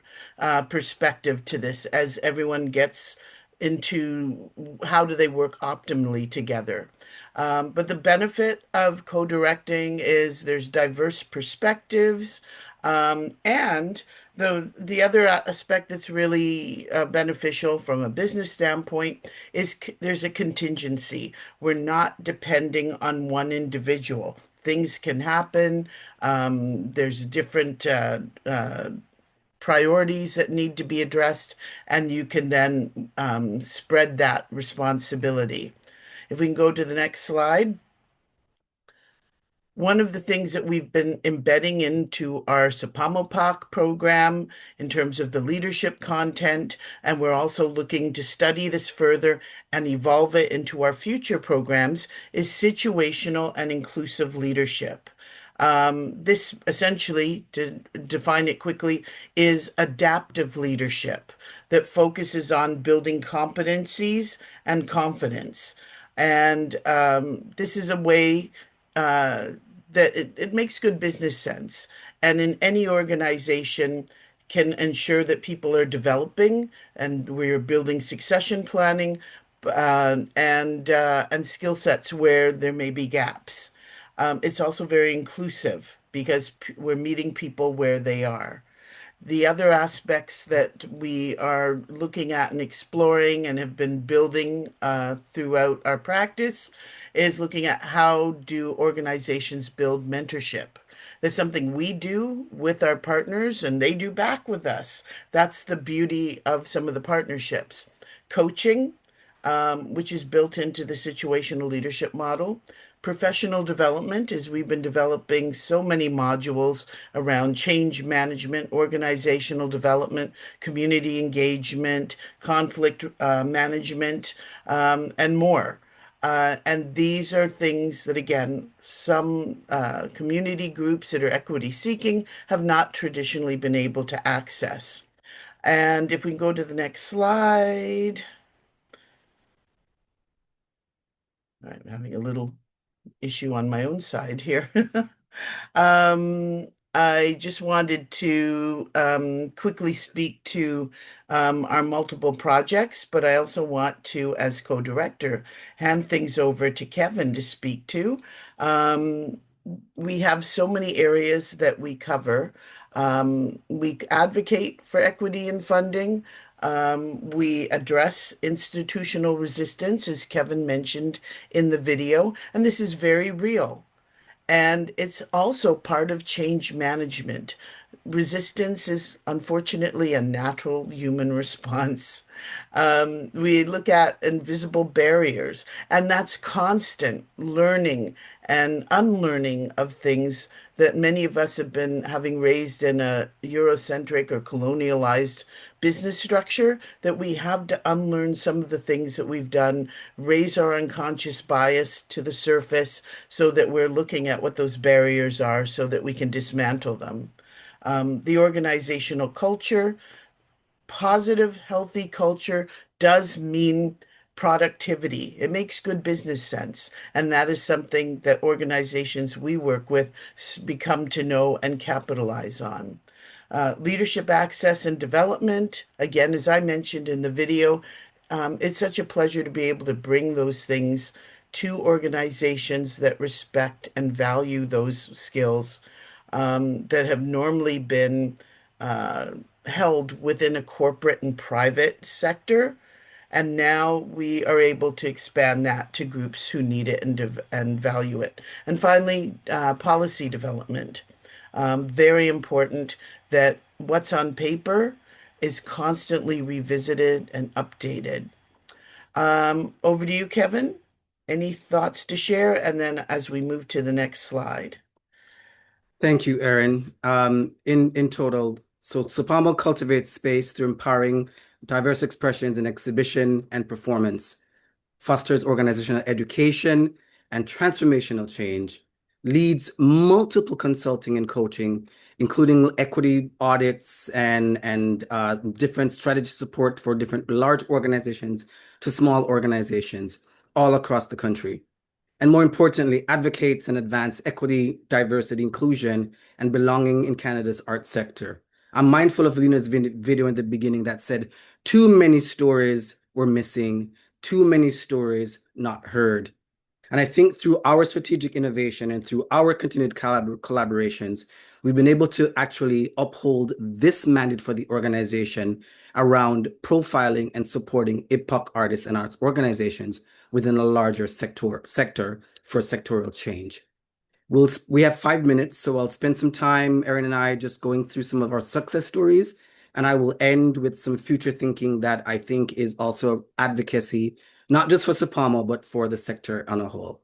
perspective to this as everyone gets into how do they work optimally together. But the benefit of co-directing is there's diverse perspectives, and the other aspect that's really beneficial from a business standpoint is there's a contingency. We're not depending on one individual. Things can happen. There's different priorities that need to be addressed, and you can then spread that responsibility. If we can go to the next slide. One of the things that we've been embedding into our CPAMO program in terms of the leadership content, and we're also looking to study this further and evolve it into our future programs, is situational and inclusive leadership. This essentially, to define it quickly, is adaptive leadership that focuses on building competencies and confidence. And this is a way that it makes good business sense. And in any organization can ensure that people are developing, and we're building succession planning and skill sets where there may be gaps. It's also very inclusive because we're meeting people where they are. The other aspects that we are looking at and exploring and have been building throughout our practice is looking at how do organizations build mentorship. That's something we do with our partners and they do back with us. That's the beauty of some of the partnerships. Coaching, which is built into the situational leadership model. Professional development, as we've been developing so many modules around change management, organizational development, community engagement, conflict management, and more. And these are things that, again, some community groups that are equity seeking have not traditionally been able to access. And if we can go to the next slide. I'm having a little issue on my own side here. I just wanted to quickly speak to our multiple projects, but I also want to, as co-director, hand things over to Kevin to speak to. We have so many areas that we cover. We advocate for equity in funding. We address institutional resistance, as Kevin mentioned in the video, and this is very real. And it's also part of change management. Resistance is unfortunately a natural human response. We look at invisible barriers, and that's constant learning and unlearning of things that many of us have been having raised in a Eurocentric or colonialized business structure, that we have to unlearn some of the things that we've done, raise our unconscious bias to the surface so that we're looking at what those barriers are so that we can dismantle them. The organizational culture, positive, healthy culture does mean productivity. It makes good business sense. And that is something that organizations we work with become to know and capitalize on. Leadership access and development, again, as I mentioned in the video, it's such a pleasure to be able to bring those things to organizations that respect and value those skills that have normally been held within a corporate and private sector. And now we are able to expand that to groups who need it and value it. And finally, policy development. Very important that what's on paper is constantly revisited and updated. Over to you, Kevin. Any thoughts to share? And then as we move to the next slide. Thank you, Erin. In total, so CPAMO cultivates space through empowering diverse expressions in exhibition and performance, fosters organizational education and transformational change, leads multiple consulting and coaching, including equity audits and different strategy support for different large organizations to small organizations all across the country. And more importantly, advocates and advance equity, diversity, inclusion, and belonging in Canada's arts sector. I'm mindful of Lena's video in the beginning that said, too many stories were missing, too many stories not heard. And I think through our strategic innovation and through our continued collaborations, we've been able to actually uphold this mandate for the organization around profiling and supporting IPOC artists and arts organizations within a larger sector for sectoral change. We have 5 minutes, so I'll spend some time, Erin and I, just going through some of our success stories, and I will end with some future thinking that I think is also advocacy, not just for CPAMO, but for the sector on a whole.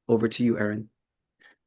Over to you, Erin.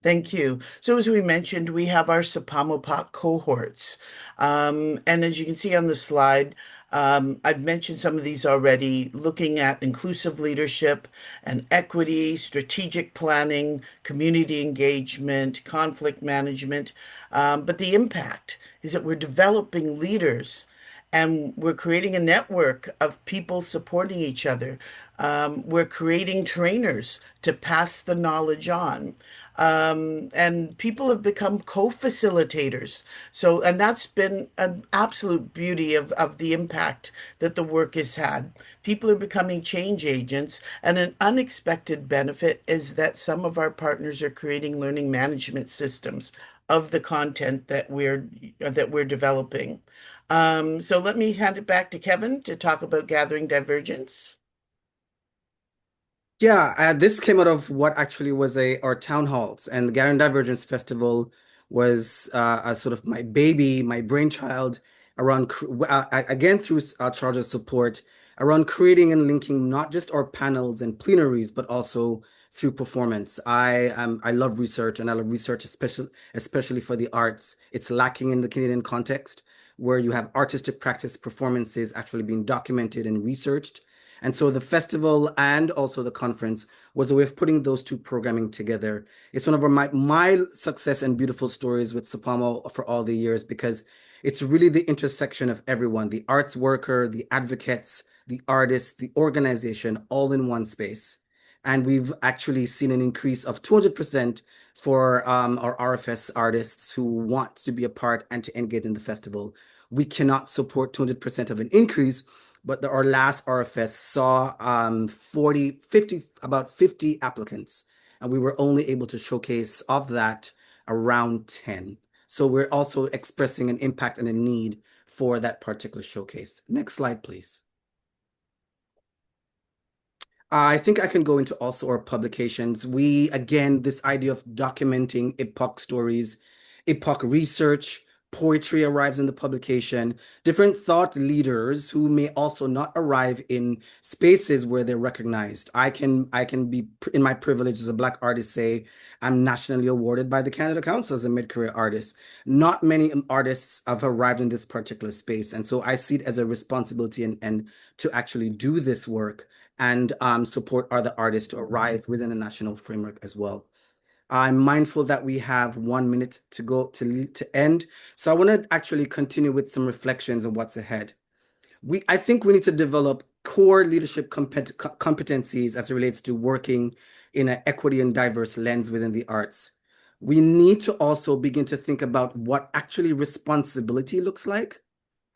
Thank you. So as we mentioned, we have our CPAMO POC cohorts. And as you can see on the slide, I've mentioned some of these already, looking at inclusive leadership and equity, strategic planning, community engagement, conflict management. But the impact is that we're developing leaders and we're creating a network of people supporting each other. We're creating trainers to pass the knowledge on. And people have become co-facilitators. So, and that's been an absolute beauty of the impact that the work has had. People are becoming change agents, and an unexpected benefit is that some of our partners are creating learning management systems of the content that we're developing. So let me hand it back to Kevin to talk about Gathering Divergence. Yeah, this came out of what actually was our town halls, and the Gathering Divergence Festival was a sort of my baby, my brainchild around again through Charter's support around creating and linking not just our panels and plenaries, but also through performance. I love research, and I love research especially for the arts. It's lacking in the Canadian context where you have artistic practice performances actually being documented and researched. And so the festival and also the conference was a way of putting those two programming together. It's one of my success and beautiful stories with CPAMO for all the years, because it's really the intersection of everyone, the arts worker, the advocates, the artists, the organization, all in one space. And we've actually seen an increase of 200% for our RFS artists who want to be a part and to engage in the festival. We cannot support 200% of an increase, but our last RFS saw about 50 applicants, and we were only able to showcase of that around 10. So we're also expressing an impact and a need for that particular showcase. Next slide, please. I think I can go into also our publications. Again, this idea of documenting epoch stories, epoch research, poetry arrives in the publication, different thought leaders who may also not arrive in spaces where they're recognized. I can be in my privilege as a Black artist, say I'm nationally awarded by the Canada Council as a mid-career artist. Not many artists have arrived in this particular space. And so I see it as a responsibility and to actually do this work and support other artists to arrive within the national framework as well. I'm mindful that we have 1 minute to go to end. So I want to actually continue with some reflections on what's ahead. I think we need to develop core leadership competencies as it relates to working in an equity and diverse lens within the arts. We need to also begin to think about what actually responsibility looks like.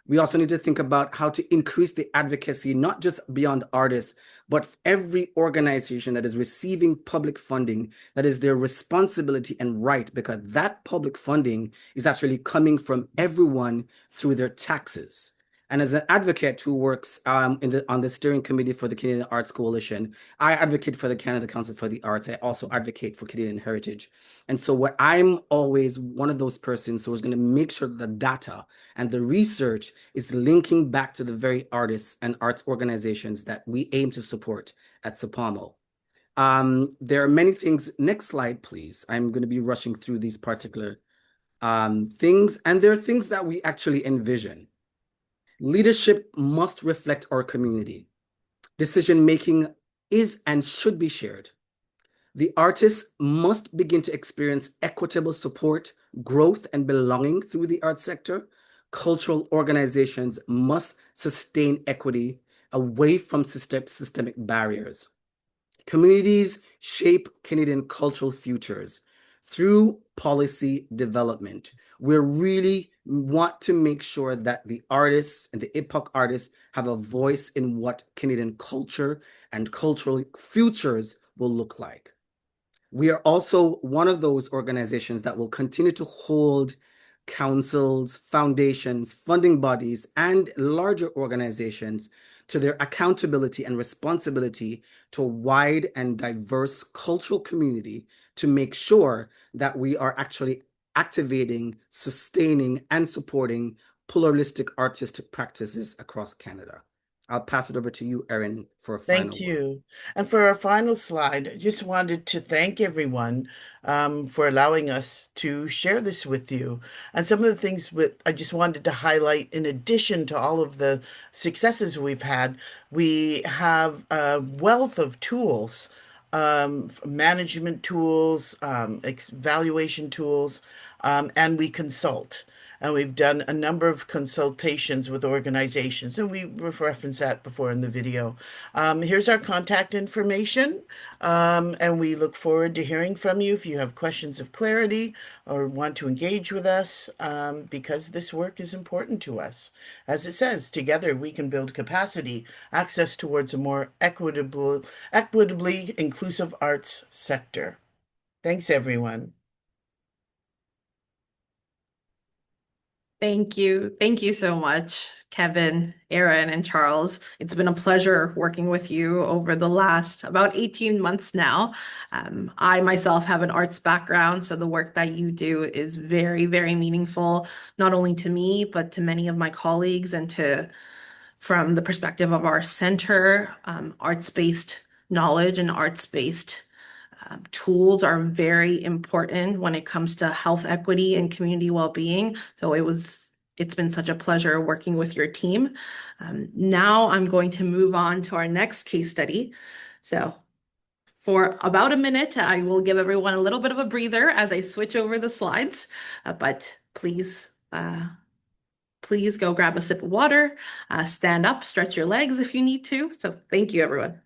We also need to think about how to increase the advocacy, not just beyond artists, but every organization that is receiving public funding, that is their responsibility and right, because that public funding is actually coming from everyone through their taxes. And as an advocate who works on the steering committee for the Canadian Arts Coalition, I advocate for the Canada Council for the Arts. I also advocate for Canadian heritage. And so what I'm always one of those persons who is going to make sure that the data and the research is linking back to the very artists and arts organizations that we aim to support at CPAMO. There are many things. Next slide, please. I'm going to be rushing through these particular things, and there are things that we actually envision. Leadership must reflect our community. Decision-making is and should be shared. The artists must begin to experience equitable support, growth, and belonging through the arts sector. Cultural organizations must sustain equity away from systemic barriers. Communities shape Canadian cultural futures through policy development. We really want to make sure that the artists and the epoch artists have a voice in what Canadian culture and cultural futures will look like. We are also one of those organizations that will continue to hold councils, foundations, funding bodies, and larger organizations to their accountability and responsibility to a wide and diverse cultural community to make sure that we are actually activating, sustaining, and supporting pluralistic artistic practices across Canada. I'll pass it over to you, Erin, for a final Thank you. And for our final slide, I just wanted to thank everyone for allowing us to share this with you. And some of the things I just wanted to highlight, in addition to all of the successes we've had, we have a wealth of tools, management tools, evaluation tools, and we consult. And we've done a number of consultations with organizations, and we referenced that before in the video. Here's our contact information, and we look forward to hearing from you if you have questions of clarity or want to engage with us, because this work is important to us. As it says, together we can build capacity, access towards a more equitably inclusive arts sector. Thanks, everyone. Thank you. Thank you so much, Kevin, Aaron, and Charles. It's been a pleasure working with you over the last about 18 months now. I myself have an arts background, so the work that you do is very, very meaningful, not only to me, but to many of my colleagues and to from the perspective of our center, arts-based knowledge and arts-based tools are very important when it comes to health equity and community well-being. So it's been such a pleasure working with your team. Now I'm going to move on to our next case study. So for about a minute, I will give everyone a little bit of a breather as I switch over the slides, but please go grab a sip of water, stand up, stretch your legs if you need to. So thank you, everyone.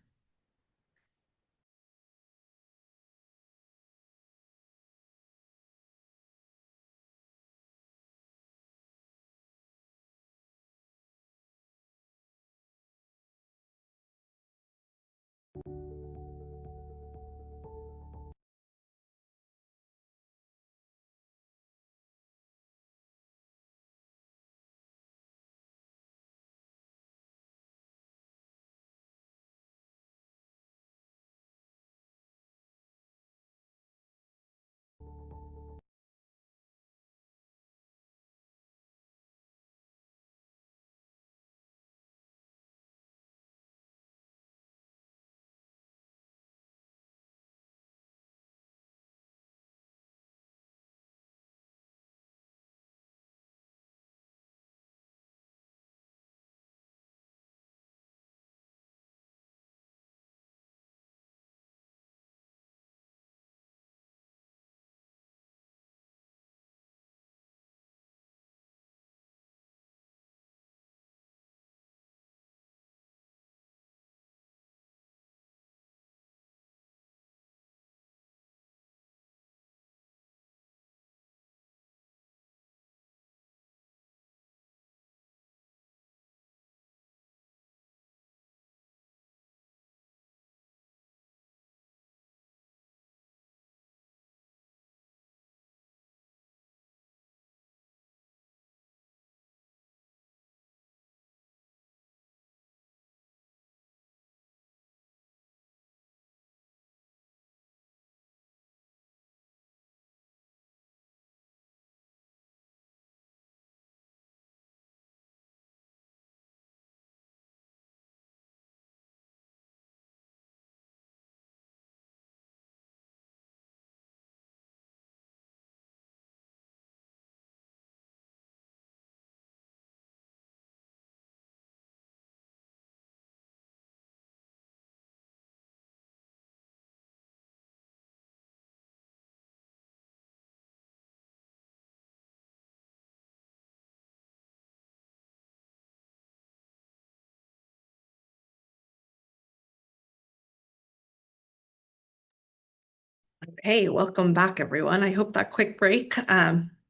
Hey, welcome back, everyone. I hope that quick break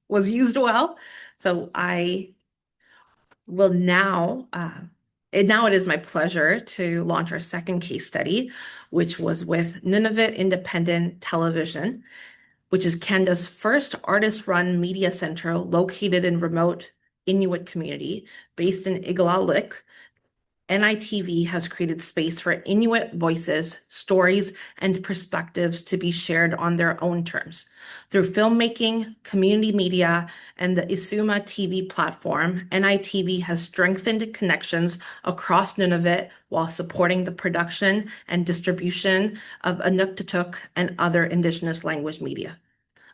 was used well. So I will now it is my pleasure to launch our second case study, which was with Nunavut Independent Television, which is Canada's first artist-run media center located in remote Inuit community based in Iglaalik. NITV has created space for Inuit voices, stories, and perspectives to be shared on their own terms. Through filmmaking, community media, and the Isuma TV platform, NITV has strengthened connections across Nunavut while supporting the production and distribution of Inuktitut and other Indigenous language media.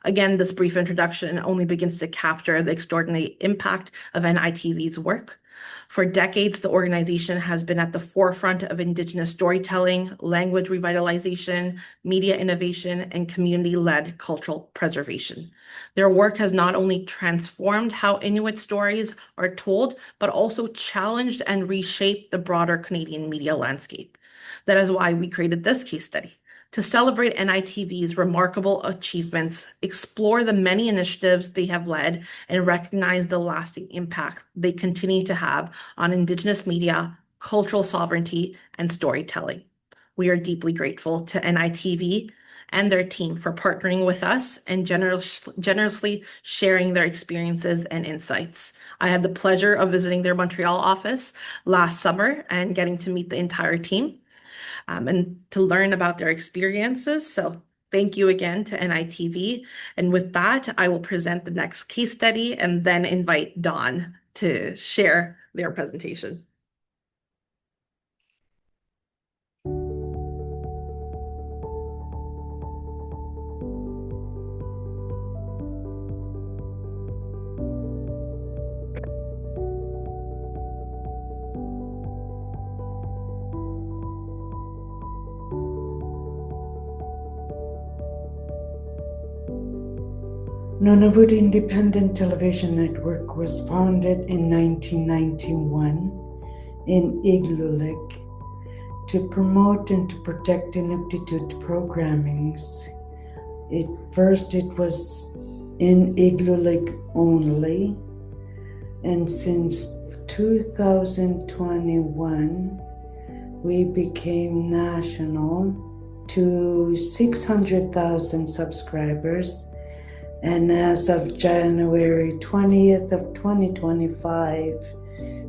Again, this brief introduction only begins to capture the extraordinary impact of NITV's work. For decades, the organization has been at the forefront of Indigenous storytelling, language revitalization, media innovation, and community-led cultural preservation. Their work has not only transformed how Inuit stories are told, but also challenged and reshaped the broader Canadian media landscape. That is why we created this case study, to celebrate NITV's remarkable achievements, explore the many initiatives they have led, and recognize the lasting impact they continue to have on Indigenous media, cultural sovereignty, and storytelling. We are deeply grateful to NITV and their team for partnering with us and generously sharing their experiences and insights. I had the pleasure of visiting their Montreal office last summer and getting to meet the entire team and to learn about their experiences. So thank you again to NITV. And with that, I will present the next case study and then invite Dawn to share their presentation. Nunavut Independent Television Network was founded in 1991 in Igloolik to promote and to protect Inuktitut programmings. First it was in Igloolik only, and since 2021 we became national to 600,000 subscribers. And as of January 20th of 2025,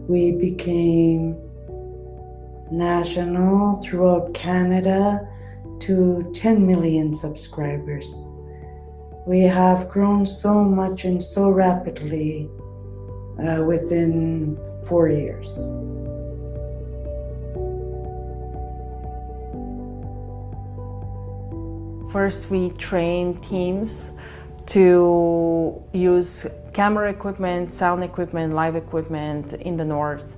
we became national throughout Canada to 10 million subscribers. We have grown so much and so rapidly within 4 years. First, we train teams to use camera equipment, sound equipment, live equipment in the north,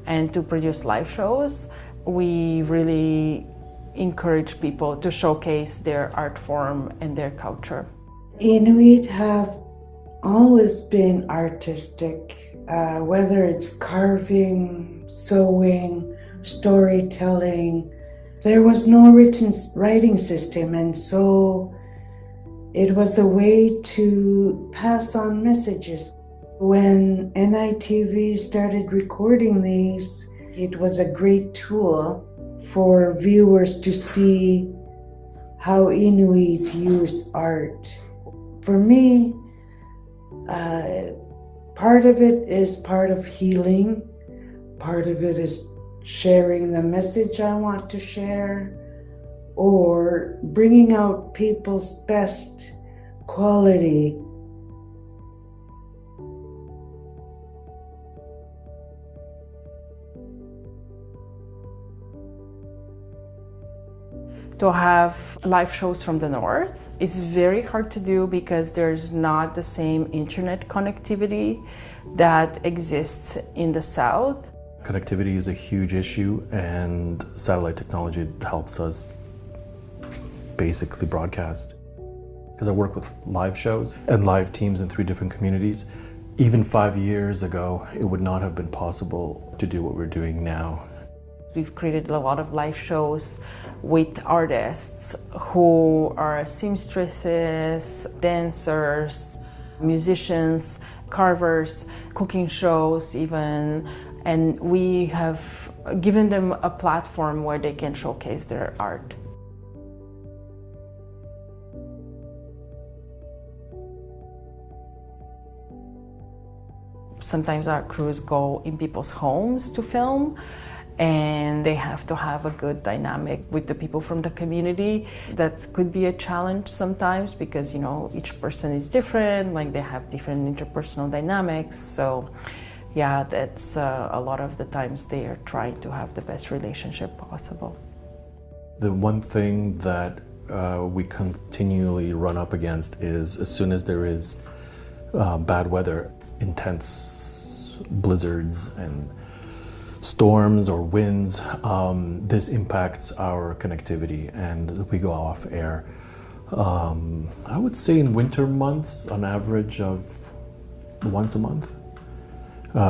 and to produce live shows. We really encourage people to showcase their art form and their culture. Inuit have always been artistic, whether it's carving, sewing, storytelling. There was no written writing system, and so it was a way to pass on messages. When NITV started recording these, it was a great tool for viewers to see how Inuit use art. For me, part of it is part of healing, part of it is sharing the message I want to share, or bringing out people's best quality. To have live shows from the north is very hard to do because there's not the same internet connectivity that exists in the south. Connectivity is a huge issue, and satellite technology helps us basically broadcast. Because I work with live shows and live teams in 3 different communities. Even 5 years ago, it would not have been possible to do what we're doing now. We've created a lot of live shows with artists who are seamstresses, dancers, musicians, carvers, cooking shows even, and we have given them a platform where they can showcase their art. Sometimes our crews go in people's homes to film, and they have to have a good dynamic with the people from the community. That could be a challenge sometimes because, you know, each person is different, like they have different interpersonal dynamics. So yeah, that's a lot of the times they are trying to have the best relationship possible. The one thing that we continually run up against is as soon as there is bad weather, intense blizzards and storms or winds, this impacts our connectivity and we go off air. I would say in winter months, on average of once a month,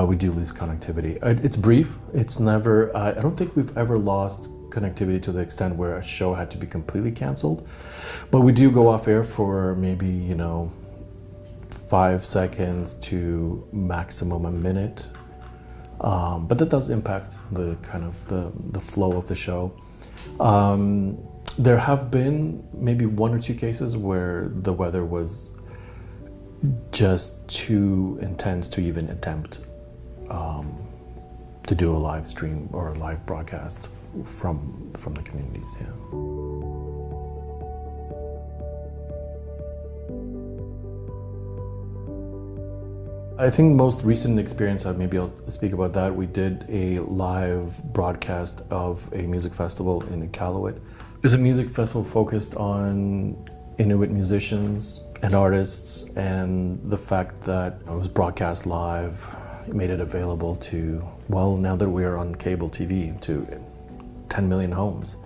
we do lose connectivity. It's brief, it's never, I don't think we've ever lost connectivity to the extent where a show had to be completely canceled, but we do go off air for maybe, you know, 5 seconds to maximum a minute. But that does impact the kind of the flow of the show. There have been maybe one or two cases where the weather was just too intense to even attempt to do a live stream or a live broadcast from the communities. Yeah. I think most recent experience, maybe I'll speak about that. We did a live broadcast of a music festival in Iqaluit. It was a music festival focused on Inuit musicians and artists, and the fact that it was broadcast live made it available to, well, now that we are on cable TV, to 10 million homes.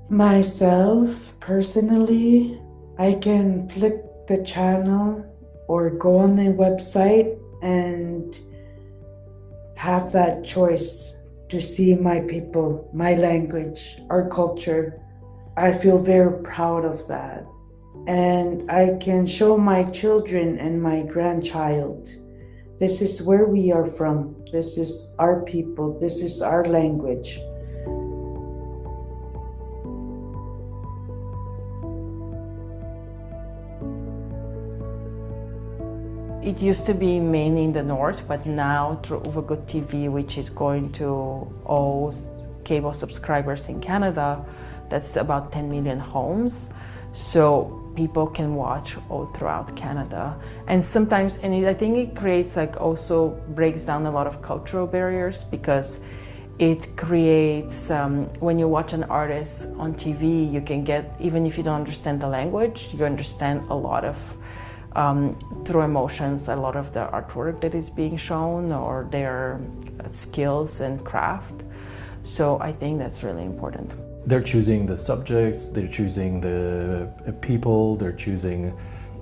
Myself, personally, I can flick the channel or go on the website and have that choice to see my people, my language, our culture. I feel very proud of that. And I can show my children and my grandchild, this is where we are from. This is our people. This is our language. It used to be mainly in the north, but now through Uvagut TV, which is going to all cable subscribers in Canada, that's about 10 million homes. So people can watch all throughout Canada. And sometimes, I think it creates, also breaks down a lot of cultural barriers, because it creates, when you watch an artist on TV, you can get, even if you don't understand the language, you understand a lot of, through emotions, a lot of the artwork that is being shown, or their skills and craft. So I think that's really important. They're choosing the subjects, they're choosing the people, they're choosing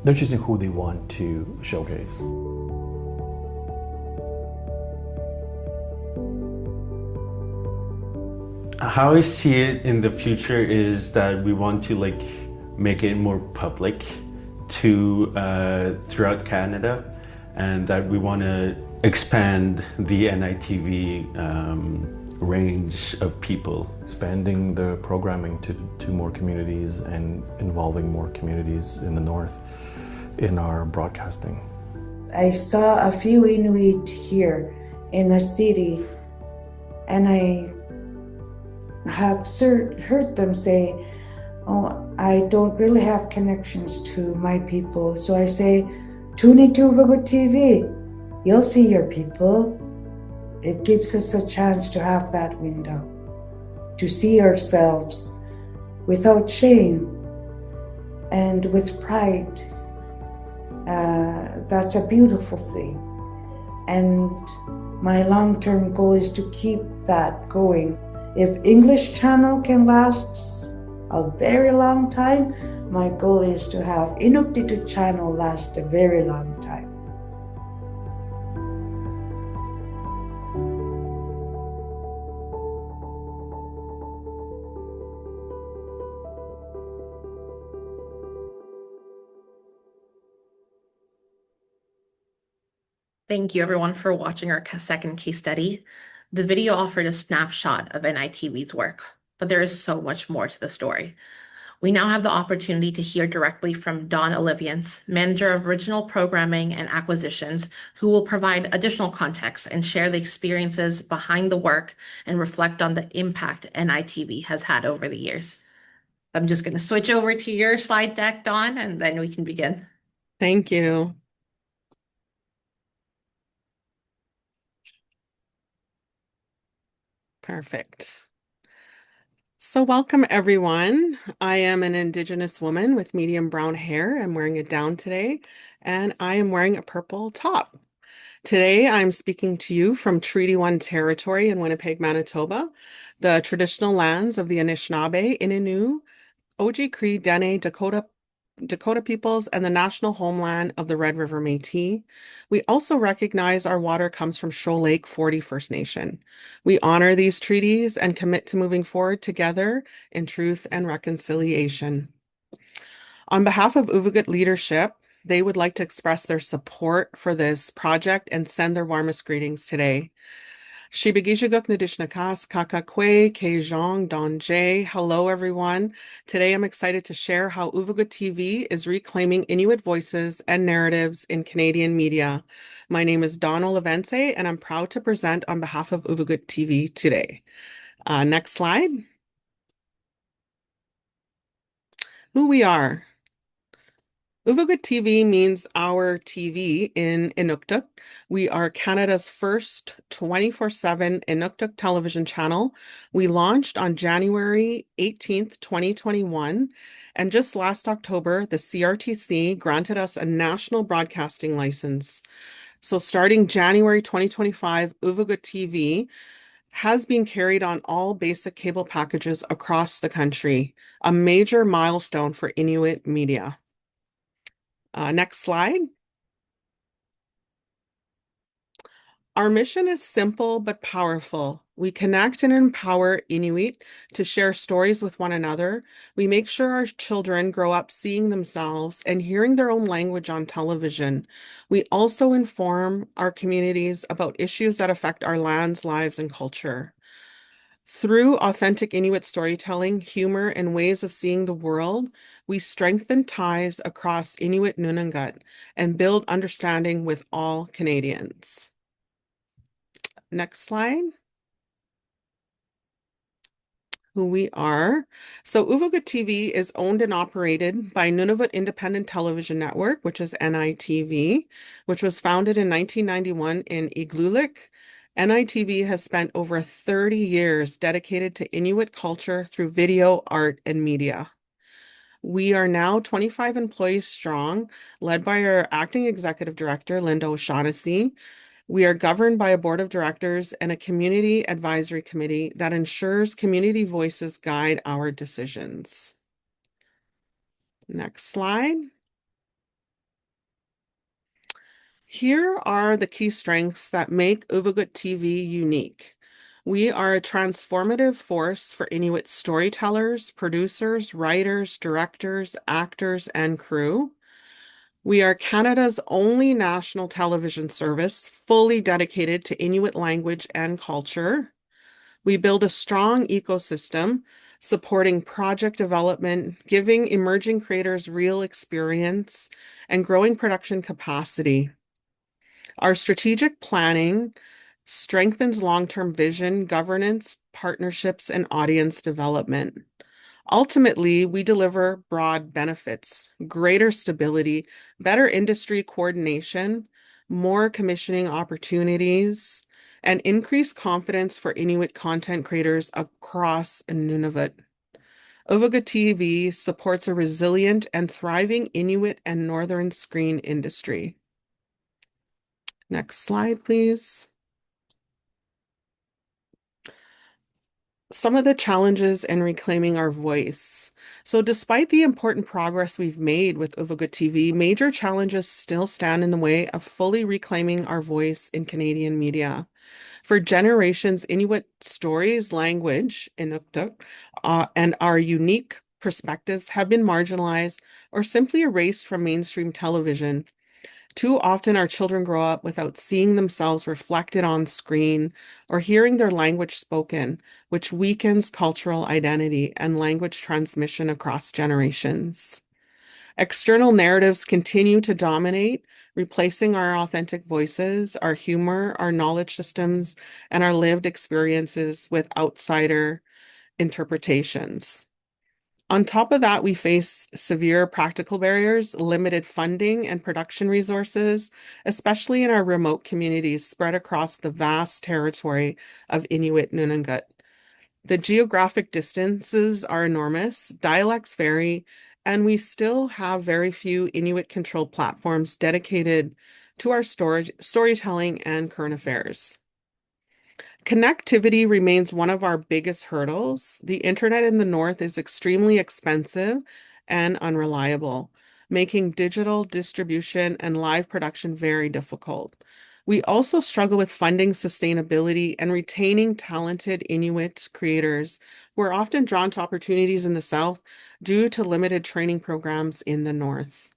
who they want to showcase. How I see it in the future is that we want to make it more public to throughout Canada, and that we want to expand the NITV range of people. Expanding the programming to more communities and involving more communities in the north in our broadcasting. I saw a few Inuit here in the city, and I have heard them say, oh, I don't really have connections to my people. So I say, tune into Uvagut TV. You'll see your people. It gives us a chance to have that window, to see ourselves without shame and with pride. That's a beautiful thing. And my long-term goal is to keep that going. If English channel can last a very long time, my goal is to have Inuktitut channel last a very long time. Thank you everyone for watching our second case study. The video offered a snapshot of NITV's work, but there is so much more to the story. We now have the opportunity to hear directly from Don Olivians, Manager of Original Programming and Acquisitions, who will provide additional context and share the experiences behind the work and reflect on the impact NITV has had over the years. I'm just going to switch over to your slide deck, Don, and then we can begin. Thank you. Perfect. So welcome everyone. I am an Indigenous woman with medium brown hair. I'm wearing it down today, and I am wearing a purple top. Today I'm speaking to you from Treaty 1 territory in Winnipeg, Manitoba, the traditional lands of the Anishinaabe, Innu, Oji-Cree, Dene, Dakota peoples, and the national homeland of the Red River Métis. We also recognize our water comes from Shoal Lake 40 First Nation. We honor these treaties and commit to moving forward together in truth and reconciliation. On behalf of Uvagut leadership, they would like to express their support for this project and send their warmest greetings today. Shibigijaguk Nadishnakas, Kakakwe, Kejong, Donjay. Hello, everyone. Today I'm excited to share how Uvagut TV is reclaiming Inuit voices and narratives in Canadian media. My name is Donna Levence, and I'm proud to present on behalf of Uvagut TV today. Next slide. Who we are. Uvagut TV means our TV in Inuktitut. We are Canada's first 24/7 Inuktitut television channel. We launched on January 18th, 2021, and just last October, the CRTC granted us a national broadcasting license. So starting January 2025, Uvagut TV has been carried on all basic cable packages across the country, a major milestone for Inuit media. Next slide. Our mission is simple but powerful. We connect and empower Inuit to share stories with one another. We make sure our children grow up seeing themselves and hearing their own language on television. We also inform our communities about issues that affect our lands, lives, and culture. Through authentic Inuit storytelling, humor, and ways of seeing the world, we strengthen ties across Inuit Nunavut and build understanding with all Canadians. Next slide. Who we are. So Uvagut TV is owned and operated by Nunavut Independent Television Network, which is NITV, which was founded in 1991 in Igloolik. NITV has spent over 30 years dedicated to Inuit culture through video, art, and media. We are now 25 employees strong, led by our acting executive director, Linda O'Shaughnessy. We are governed by a board of directors and a community advisory committee that ensures community voices guide our decisions. Next slide. Here are the key strengths that make Uvagut TV unique. We are a transformative force for Inuit storytellers, producers, writers, directors, actors, and crew. We are Canada's only national television service fully dedicated to Inuit language and culture. We build a strong ecosystem supporting project development, giving emerging creators real experience, and growing production capacity. Our strategic planning strengthens long-term vision, governance, partnerships, and audience development. Ultimately, we deliver broad benefits, greater stability, better industry coordination, more commissioning opportunities, and increased confidence for Inuit content creators across Nunavut. Uvagut TV supports a resilient and thriving Inuit and Northern screen industry. Next slide, please. Some of the challenges in reclaiming our voice. So despite the important progress we've made with Uvagut TV, major challenges still stand in the way of fully reclaiming our voice in Canadian media. For generations, Inuit stories, language, Inuktitut, and our unique perspectives have been marginalized or simply erased from mainstream television. Too often, our children grow up without seeing themselves reflected on screen or hearing their language spoken, which weakens cultural identity and language transmission across generations. External narratives continue to dominate, replacing our authentic voices, our humor, our knowledge systems, and our lived experiences with outsider interpretations. On top of that, we face severe practical barriers, limited funding and production resources, especially in our remote communities spread across the vast territory of Inuit Nunavut. The geographic distances are enormous, dialects vary, and we still have very few Inuit-controlled platforms dedicated to our storytelling and current affairs. Connectivity remains one of our biggest hurdles. The internet in the north is extremely expensive and unreliable, making digital distribution and live production very difficult. We also struggle with funding sustainability and retaining talented Inuit creators who are often drawn to opportunities in the south due to limited training programs in the north.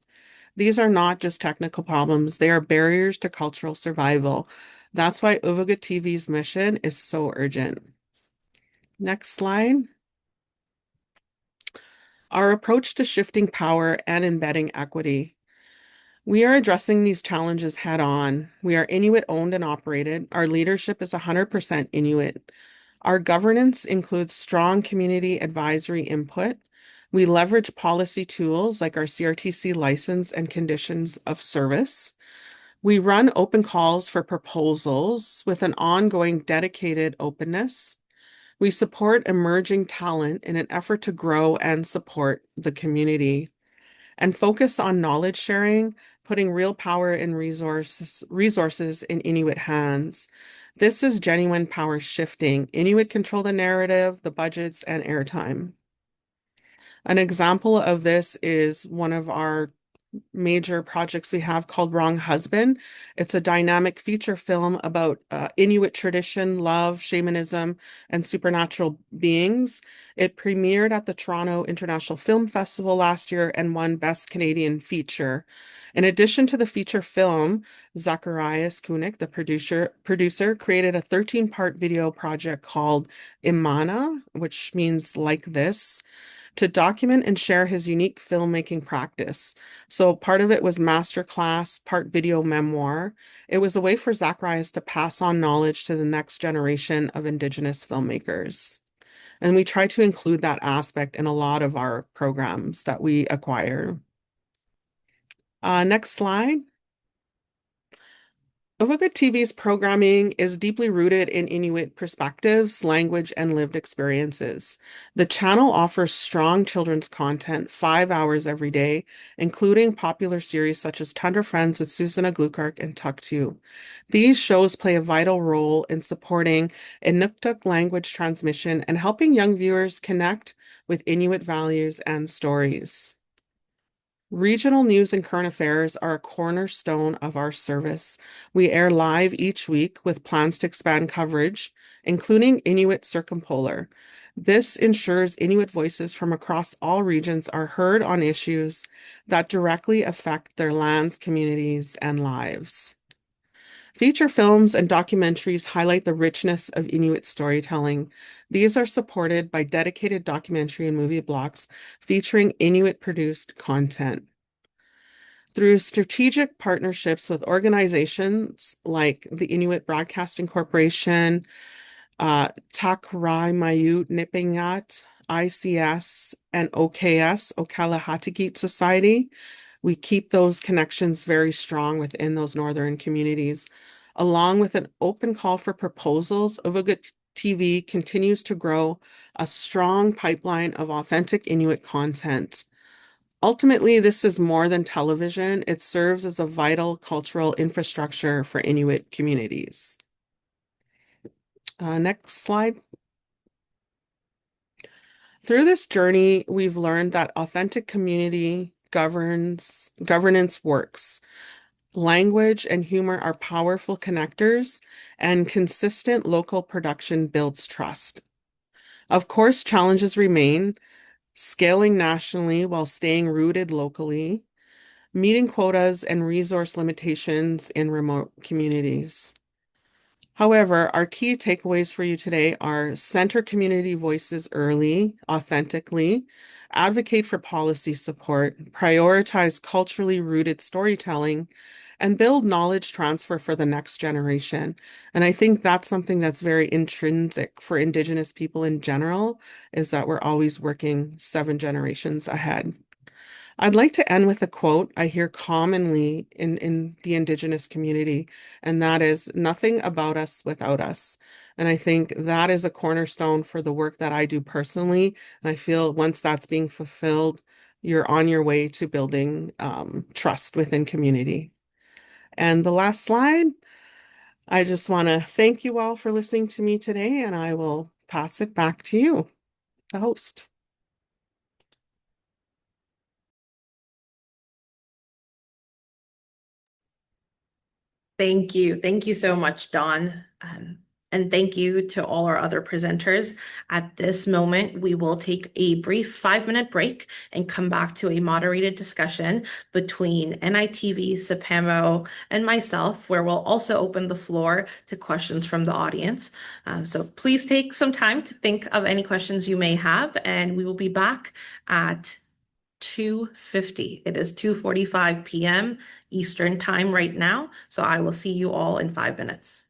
These are not just technical problems, they are barriers to cultural survival. That's why Uvagut TV's mission is so urgent. Next slide. Our approach to shifting power and embedding equity. We are addressing these challenges head on. We are Inuit owned and operated. Our leadership is 100% Inuit. Our governance includes strong community advisory input. We leverage policy tools like our CRTC license and conditions of service. We run open calls for proposals with an ongoing dedicated openness. We support emerging talent in an effort to grow and support the community and focus on knowledge sharing, putting real power and resources in Inuit hands. This is genuine power shifting. Inuit control the narrative, the budgets, and airtime. An example of this is one of our major projects we have called Wrong Husband. It's a dynamic feature film about Inuit tradition, love, shamanism, and supernatural beings. It premiered at the Toronto International Film Festival last year and won Best Canadian Feature. In addition to the feature film, Zacharias Kunik, the producer, created a 13-part video project called Imana, which means like this, to document and share his unique filmmaking practice. So part of it was masterclass, part video memoir. It was a way for Zacharias to pass on knowledge to the next generation of Indigenous filmmakers. And we try to include that aspect in a lot of our programs that we acquire. Next slide. Uvagut TV's programming is deeply rooted in Inuit perspectives, language, and lived experiences. The channel offers strong children's content 5 hours every day, including popular series such as Tundra Friends with Susanna Glukark and Tuktu. These shows play a vital role in supporting Inuktitut language transmission and helping young viewers connect with Inuit values and stories. Regional news and current affairs are a cornerstone of our service. We air live each week with plans to expand coverage, including Inuit Circumpolar. This ensures Inuit voices from across all regions are heard on issues that directly affect their lands, communities, and lives. Feature films and documentaries highlight the richness of Inuit storytelling. These are supported by dedicated documentary and movie blocks featuring Inuit-produced content. Through strategic partnerships with organizations like the Inuit Broadcasting Corporation, Takramayut Nipingat, ICS, and OKS, Okalahatigit Society, we keep those connections very strong within those northern communities. Along with an open call for proposals, Uvagut TV continues to grow a strong pipeline of authentic Inuit content. Ultimately, this is more than television. It serves as a vital cultural infrastructure for Inuit communities. Next slide. Through this journey, we've learned that authentic community governance works. Language and humor are powerful connectors, and consistent local production builds trust. Of course, challenges remain, scaling nationally while staying rooted locally, meeting quotas and resource limitations in remote communities. However, our key takeaways for you today are center community voices early, authentically, advocate for policy support, prioritize culturally rooted storytelling, and build knowledge transfer for the next generation. And I think that's something that's very intrinsic for Indigenous people in general, is that we're always working 7 generations ahead. I'd like to end with a quote I hear commonly in the Indigenous community, and that is, "Nothing about us without us." And I think that is a cornerstone for the work that I do personally. And I feel once that's being fulfilled, you're on your way to building trust within community. And the last slide, I just want to thank you all for listening to me today, and I will pass it back to you, the host. Thank you. Thank you so much, Dawn. And thank you to all our other presenters. At this moment, we will take a brief 5-minute break and come back to a moderated discussion between NITV, CPAMO, and myself, where we'll also open the floor to questions from the audience. So please take some time to think of any questions you may have, and we will be back at 2:50. It is 2:45 p.m. Eastern Time right now, so I will see you all in 5 minutes.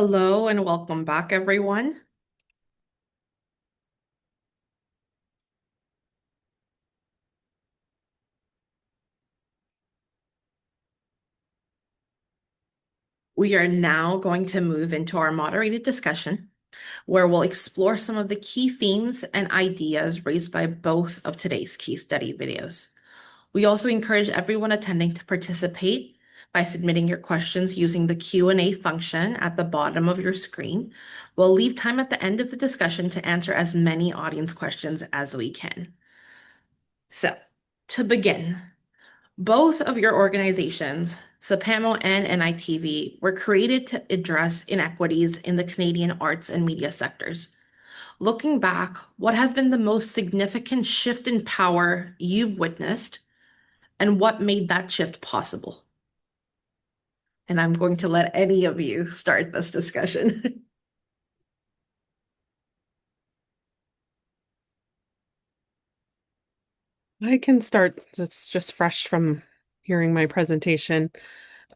Hello and welcome back, everyone. We are now going to move into our moderated discussion, where we'll explore some of the key themes and ideas raised by both of today's case study videos. We also encourage everyone attending to participate by submitting your questions using the Q&A function at the bottom of your screen. We'll leave time at the end of the discussion to answer as many audience questions as we can. So, to begin, both of your organizations, CPAMO and NITV, were created to address inequities in the Canadian arts and media sectors. Looking back, what has been the most significant shift in power you've witnessed, and what made that shift possible? And I'm going to let any of you start this discussion. I can start. It's just fresh from hearing my presentation.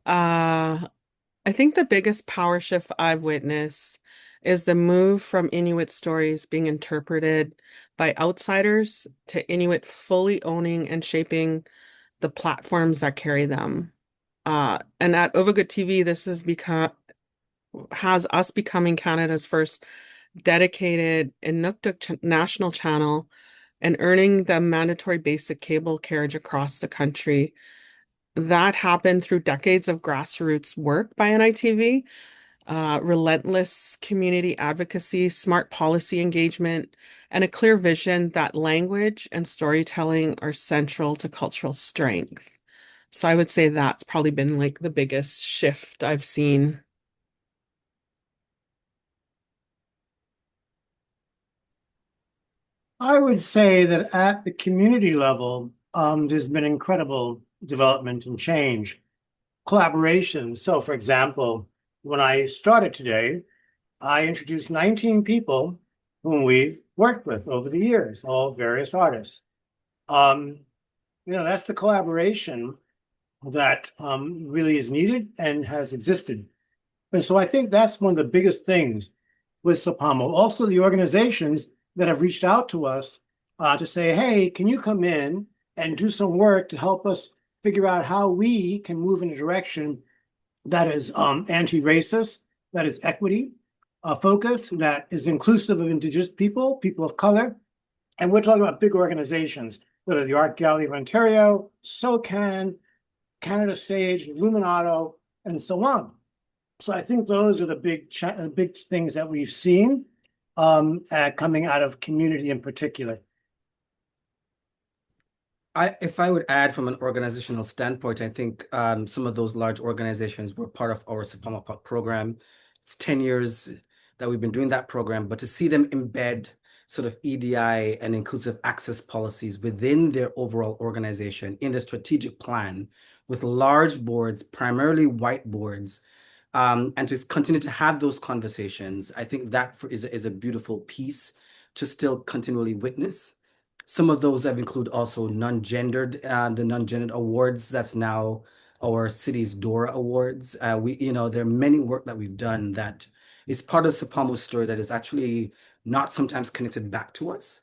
I think the biggest power shift I've witnessed is the move from Inuit stories being interpreted by outsiders to Inuit fully owning and shaping the platforms that carry them. And at Uvagut TV, this has us becoming Canada's first dedicated Inuktitut national channel and earning the mandatory basic cable carriage across the country. That happened through decades of grassroots work by NITV, relentless community advocacy, smart policy engagement, and a clear vision that language and storytelling are central to cultural strength. So I would say that's probably been like the biggest shift I've seen. I would say that at the community level, there's been incredible development and change. Collaboration. So, for example, when I started today, I introduced 19 people whom we've worked with over the years, all various artists. That's the collaboration that really is needed and has existed. And so I think that's one of the biggest things with CPAMO. Also, the organizations that have reached out to us to say, hey, can you come in and do some work to help us figure out how we can move in a direction that is anti-racist, that is equity focus, that is inclusive of Indigenous people, people of color. And we're talking about big organizations, whether the Art Gallery of Ontario, SOCAN, Canada Stage, Illuminato, and so on. So I think those are the big things that we've seen coming out of community in particular. If I would add from an organizational standpoint, I think some of those large organizations were part of our CPAMO program. It's 10 years that we've been doing that program, but to see them embed sort of EDI and inclusive access policies within their overall organization in the strategic plan with large boards, primarily white boards, and to continue to have those conversations, I think that is a beautiful piece to still continually witness. Some of those have include also non-gendered, the non-gendered awards. That's now our city's DORA awards. There are many work that we've done that is part of CPAMO's story that is actually not sometimes connected back to us.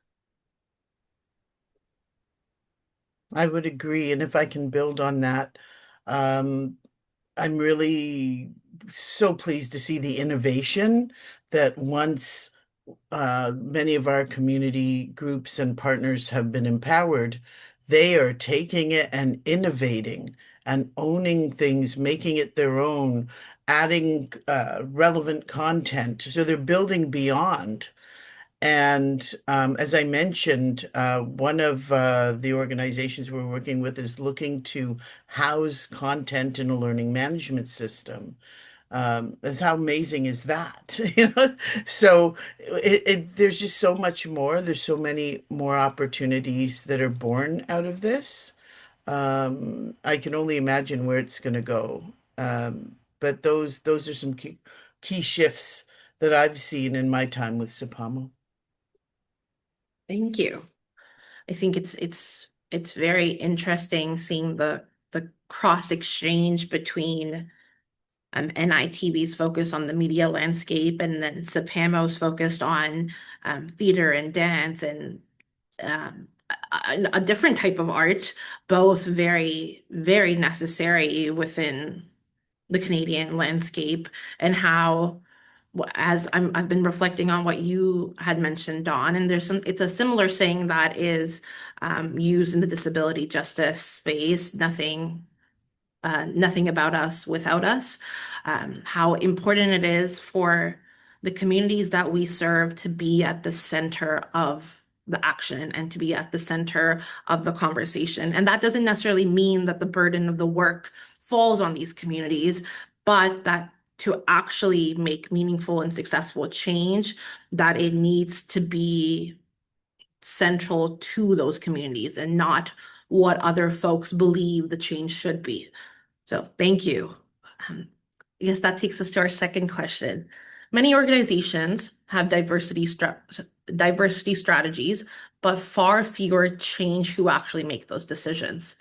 I would agree. And if I can build on that, I'm really so pleased to see the innovation that once many of our community groups and partners have been empowered, they are taking it and innovating and owning things, making it their own, adding relevant content. So they're building beyond. And as I mentioned, one of the organizations we're working with is looking to house content in a learning management system. That's how amazing is that? So there's just so much more. There's so many more opportunities that are born out of this. I can only imagine where it's going to go. But those are some key shifts that I've seen in my time with CPAMO. Thank you. I think it's very interesting seeing the cross exchange between NITV's focus on the media landscape, and then CPAMO's focused on theater and dance and a different type of art, both very, very necessary within the Canadian landscape, and how, I've been reflecting on what you had mentioned, Dawn, and it's a similar saying that is used in the disability justice space, nothing about us without us, how important it is for the communities that we serve to be at the center of the action and to be at the center of the conversation. And that doesn't necessarily mean that the burden of the work falls on these communities, but that to actually make meaningful and successful change, that it needs to be central to those communities and not what other folks believe the change should be. So thank you. I guess that takes us to our second question. Many organizations have diversity strategies, but far fewer change who actually make those decisions.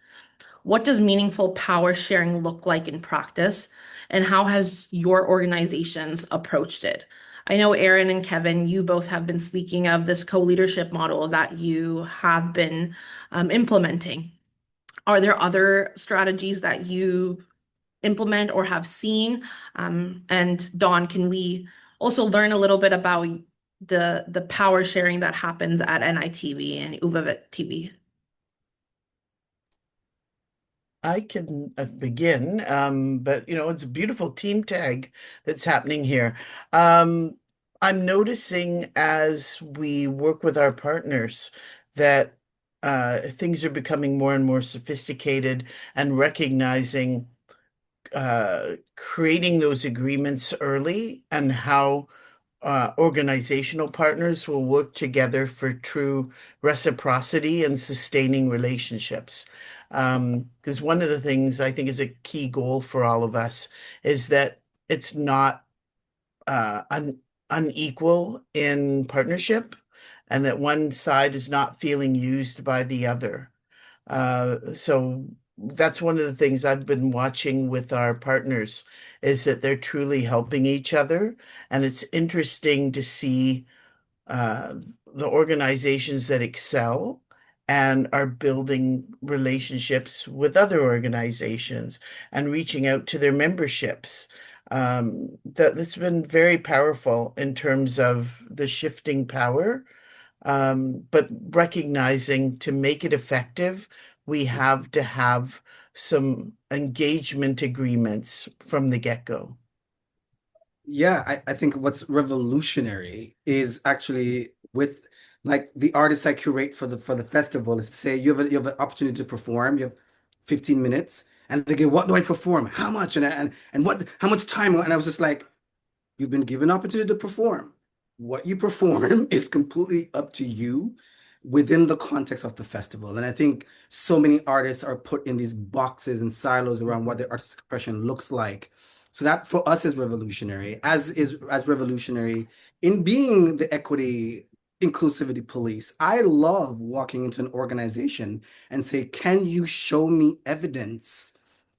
What does meaningful power sharing look like in practice, and how has your organizations approached it? I know Erin and Kevin, you both have been speaking of this co-leadership model that you have been implementing. Are there other strategies that you implement or have seen? And Dawn, can we also learn a little bit about the power sharing that happens at NITV and Uvagut TV? I can begin, but it's a beautiful team tag that's happening here. I'm noticing as we work with our partners that things are becoming more and more sophisticated, and recognizing creating those agreements early, and how organizational partners will work together for true reciprocity and sustaining relationships. Because one of the things I think is a key goal for all of us is that it's not unequal in partnership, and that one side is not feeling used by the other. So that's one of the things I've been watching with our partners, is that they're truly helping each other. And it's interesting to see the organizations that excel and are building relationships with other organizations and reaching out to their memberships. That's been very powerful in terms of the shifting power. But recognizing to make it effective, we have to have some engagement agreements from the get-go. Yeah, I think what's revolutionary is actually with like the artists I curate for the festival is to say you have an opportunity to perform, you have 15 minutes, and they go, what do I perform? How much? And what how much time? And I was just like, you've been given an opportunity to perform. What you perform is completely up to you within the context of the festival. And I think so many artists are put in these boxes and silos around what their artistic expression looks like. So that for us is revolutionary, as revolutionary in being the equity inclusivity police. I love walking into an organization and say, can you show me evidence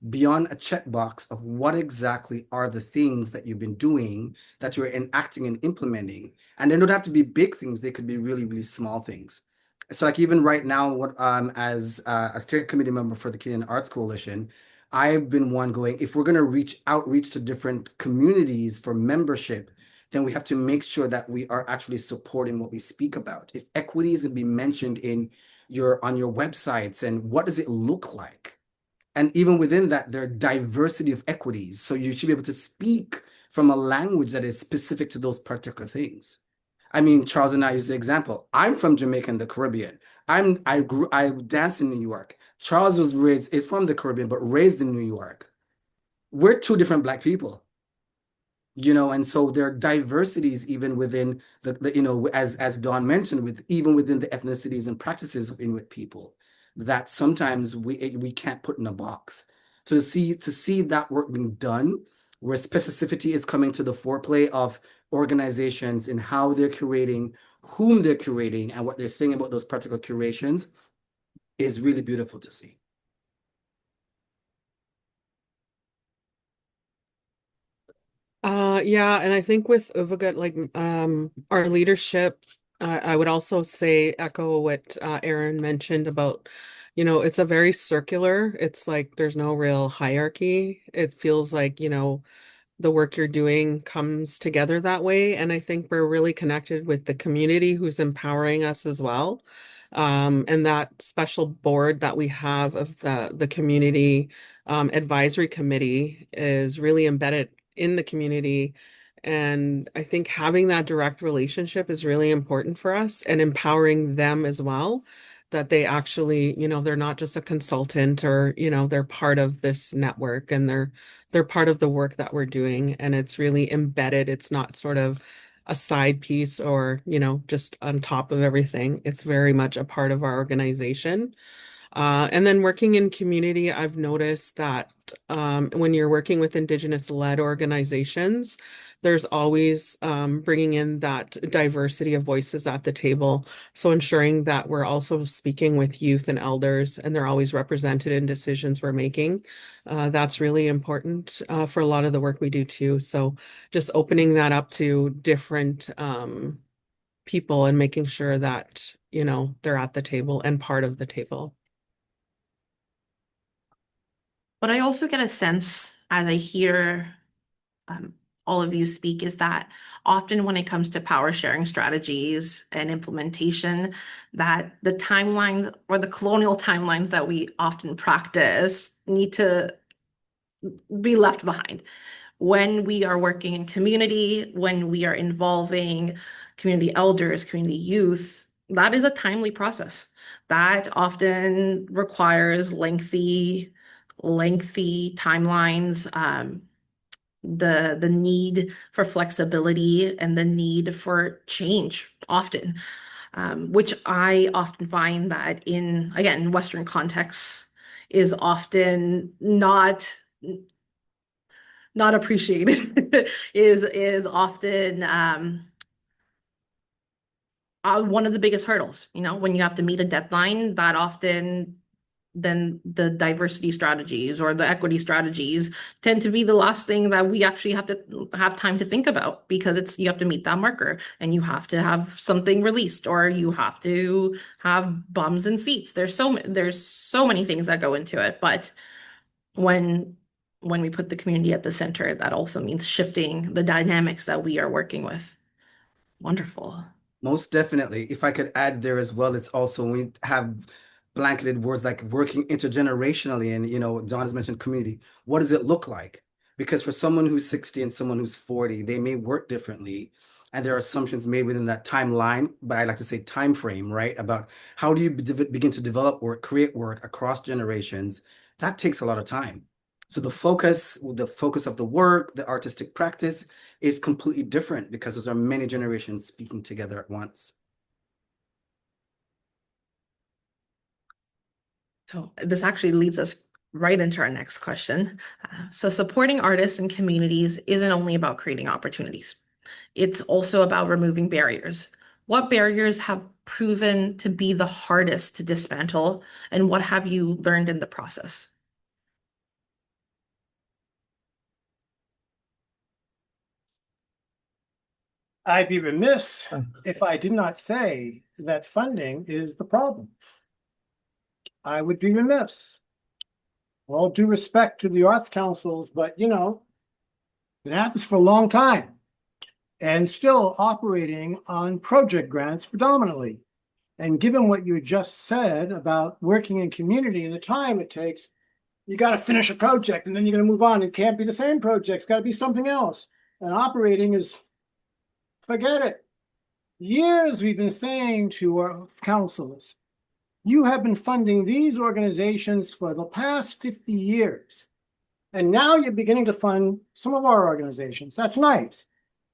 beyond a checkbox of what exactly are the things that you've been doing, that you're enacting and implementing? And they don't have to be big things. They could be really, really small things. So like even right now, what as a steering committee member for the Canadian Arts Coalition, I've been one going, if we're going to outreach to different communities for membership, then we have to make sure that we are actually supporting what we speak about. If equity is going to be mentioned on your websites, and what does it look like? And even within that, there are diversity of equities. So you should be able to speak from a language that is specific to those particular things. I mean, Charles and I use the example. I'm from Jamaica and the Caribbean. I danced in New York. Charles is from the Caribbean, but raised in New York. We're two different Black people. And so there are diversities even within as Dawn mentioned, even within the ethnicities and practices of Inuit people, that sometimes we can't put in a box. To see that work being done, where specificity is coming to the foreplay of organizations in how they're curating, whom they're curating, and what they're saying about those particular curations, is really beautiful to see. Yeah, and I think with Uvagut, like our leadership, I would also say echo what Aaron mentioned about, it's a very circular. It's like there's no real hierarchy. It feels like, the work you're doing comes together that way. And I think we're really connected with the community who's empowering us as well. And that special board that we have of the community advisory committee is really embedded in the community. And I think having that direct relationship is really important for us and empowering them as well, that they actually, they're not just a consultant or, they're part of this network and they're part of the work that we're doing, and it's really embedded. It's not sort of a side piece or, just on top of everything. It's very much a part of our organization. And then working in community, I've noticed that when you're working with Indigenous-led organizations, there's always bringing in that diversity of voices at the table. So ensuring that we're also speaking with youth and elders, and they're always represented in decisions we're making. That's really important for a lot of the work we do too. So just opening that up to different people and making sure that, they're at the table and part of the table. But I also get a sense as I hear all of you speak is that often when it comes to power sharing strategies and implementation, that the timelines or the colonial timelines that we often practice need to be left behind. When we are working in community, when we are involving community elders, community youth, that is a timely process. That often requires lengthy timelines, the need for flexibility and the need for change often, which I often find that in, again, Western contexts is often not appreciated, is often one of the biggest hurdles. When you have to meet a deadline, that often then the diversity strategies or the equity strategies tend to be the last thing that we actually have to have time to think about, because you have to meet that marker and you have to have something released, or you have to have bums and seats. There's so many things that go into it. But when we put the community at the center, that also means shifting the dynamics that we are working with. Wonderful. Most definitely. If I could add there as well, it's also when we have blanketed words like working intergenerationally, and John has mentioned community. What does it look like? Because for someone who's 60 and someone who's 40, they may work differently, and there are assumptions made within that timeline, but I like to say time frame, right? About how do you begin to develop work, create work across generations. That takes a lot of time. So the focus of the work, the artistic practice is completely different because those are many generations speaking together at once. So this actually leads us right into our next question. So supporting artists and communities isn't only about creating opportunities. It's also about removing barriers. What barriers have proven to be the hardest to dismantle, and what have you learned in the process? I'd be remiss if I did not say that funding is the problem. I would be remiss. All due respect to the arts councils, but it happens for a long time and still operating on project grants predominantly. And given what you just said about working in community and the time it takes, you got to finish a project and then you're going to move on. It can't be the same project. It's got to be something else. And operating is, forget it. Years we've been saying to our councils, you have been funding these organizations for the past 50 years. And now you're beginning to fund some of our organizations. That's nice.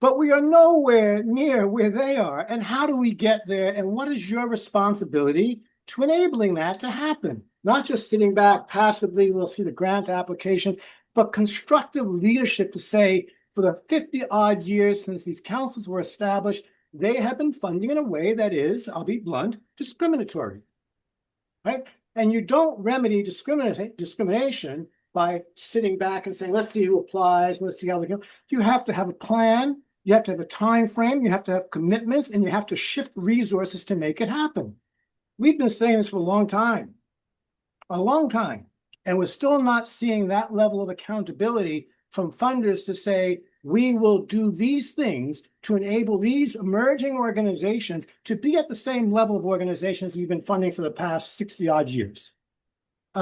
But we are nowhere near where they are. And how do we get there? And what is your responsibility to enabling that to happen? Not just sitting back passively, we'll see the grant applications, but constructive leadership to say, for the 50-odd years since these councils were established, they have been funding in a way that is, I'll be blunt, discriminatory. Right? And you don't remedy discrimination by sitting back and saying, let's see who applies, let's see how we go. You have to have a plan, you have to have a time frame, you have to have commitments, and you have to shift resources to make it happen. We've been saying this for a long time, and we're still not seeing that level of accountability from funders to say, we will do these things to enable these emerging organizations to be at the same level of organizations we've been funding for the past 60 odd years.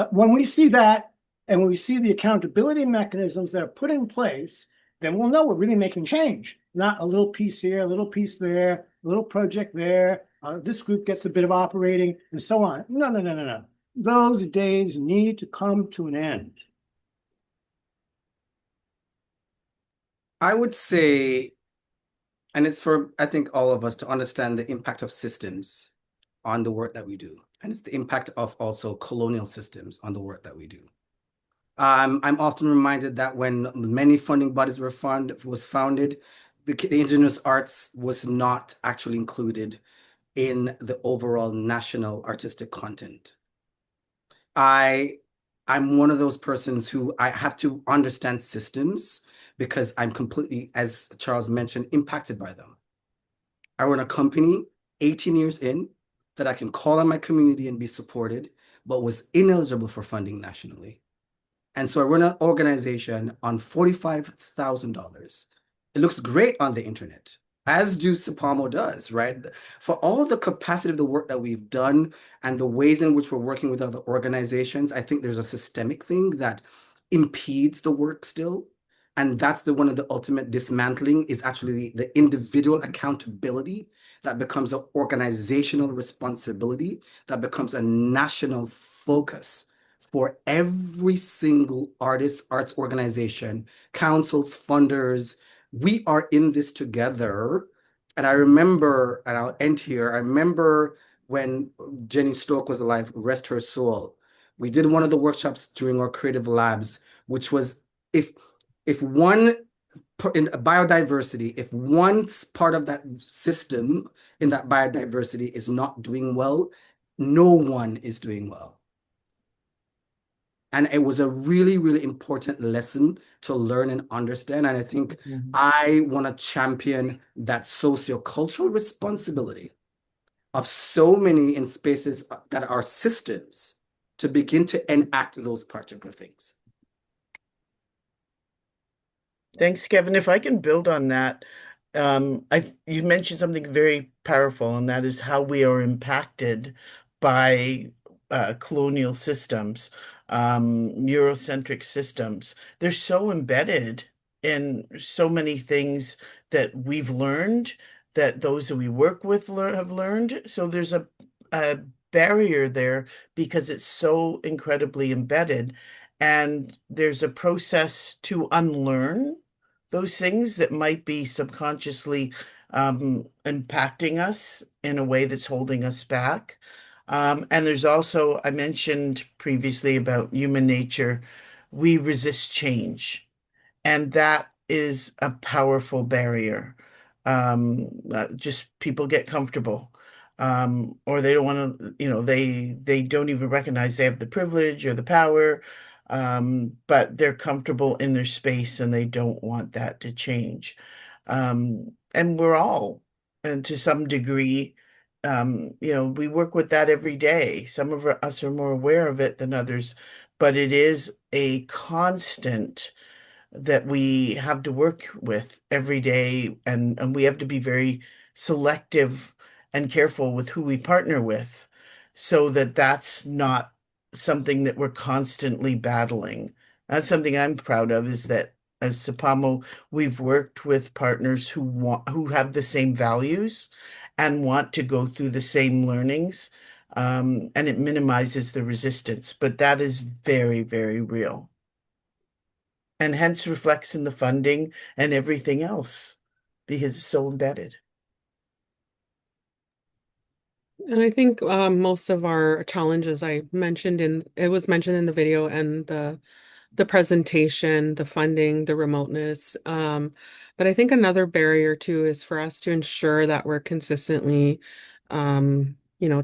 When we see that, and when we see the accountability mechanisms that are put in place, then we'll know we're really making change, not a little piece here, a little piece there, a little project there. This group gets a bit of operating and so on. No. Those days need to come to an end. I would say, and it's for, I think, all of us to understand the impact of systems on the work that we do. And it's the impact of also colonial systems on the work that we do. I'm often reminded that when many funding bodies was founded, the Indigenous arts was not actually included in the overall national artistic content. I'm one of those persons who I have to understand systems because I'm completely, as Charles mentioned, impacted by them. I run a company 18 years in that I can call on my community and be supported, but was ineligible for funding nationally. And so I run an organization on $45,000. It looks great on the internet, as do CPAMO does, right? For all the capacity of the work that we've done and the ways in which we're working with other organizations, I think there's a systemic thing that impedes the work still. And that's one of the ultimate dismantling is actually the individual accountability that becomes an organizational responsibility, that becomes a national focus for every single artist, arts organization, councils, funders. We are in this together. And I remember, and I'll end here, I remember when Jenny Stoke was alive, rest her soul. We did one of the workshops during our creative labs, which was if one in biodiversity, if one part of that system in that biodiversity is not doing well, no one is doing well. And it was a really, really important lesson to learn and understand. And I think I want to champion that sociocultural responsibility of so many in spaces that are systems to begin to enact those particular things. Thanks, Kevin. If I can build on that, you mentioned something very powerful, and that is how we are impacted by colonial systems, Eurocentric systems. They're so embedded in so many things that we've learned, that those that we work with have learned. So there's a barrier there because it's so incredibly embedded. And there's a process to unlearn those things that might be subconsciously impacting us in a way that's holding us back. And there's also, I mentioned previously about human nature, we resist change. And that is a powerful barrier. Just people get comfortable. Or they don't want to, they don't even recognize they have the privilege or the power, but they're comfortable in their space and they don't want that to change. And we're all, and to some degree, we work with that every day. Some of us are more aware of it than others, but it is a constant that we have to work with every day, and we have to be very selective and careful with who we partner with so that that's not something that we're constantly battling. That's something I'm proud of, is that as CPAMO, we've worked with partners who have the same values and want to go through the same learnings, and it minimizes the resistance. But that is very, very real, and hence reflects in the funding and everything else because it's so embedded. And I think most of our challenges it was mentioned in the video and the presentation, the funding, the remoteness. But I think another barrier too is for us to ensure that we're consistently,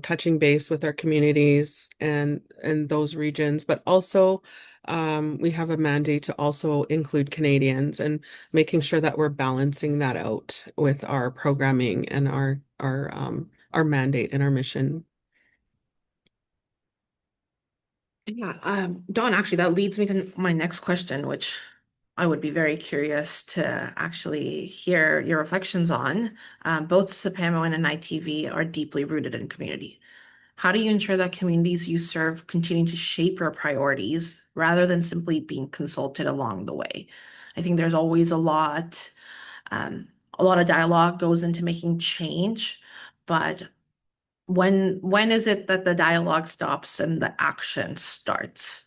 touching base with our communities and those regions, but also we have a mandate to also include Canadians and making sure that we're balancing that out with our programming and our mandate and our mission. Yeah, Dawn, actually, that leads me to my next question, which I would be very curious to actually hear your reflections on. Both CPAMO and NITV are deeply rooted in community. How do you ensure that communities you serve continue to shape your priorities rather than simply being consulted along the way? I think there's always a lot of dialogue goes into making change, but when is it that the dialogue stops and the action starts?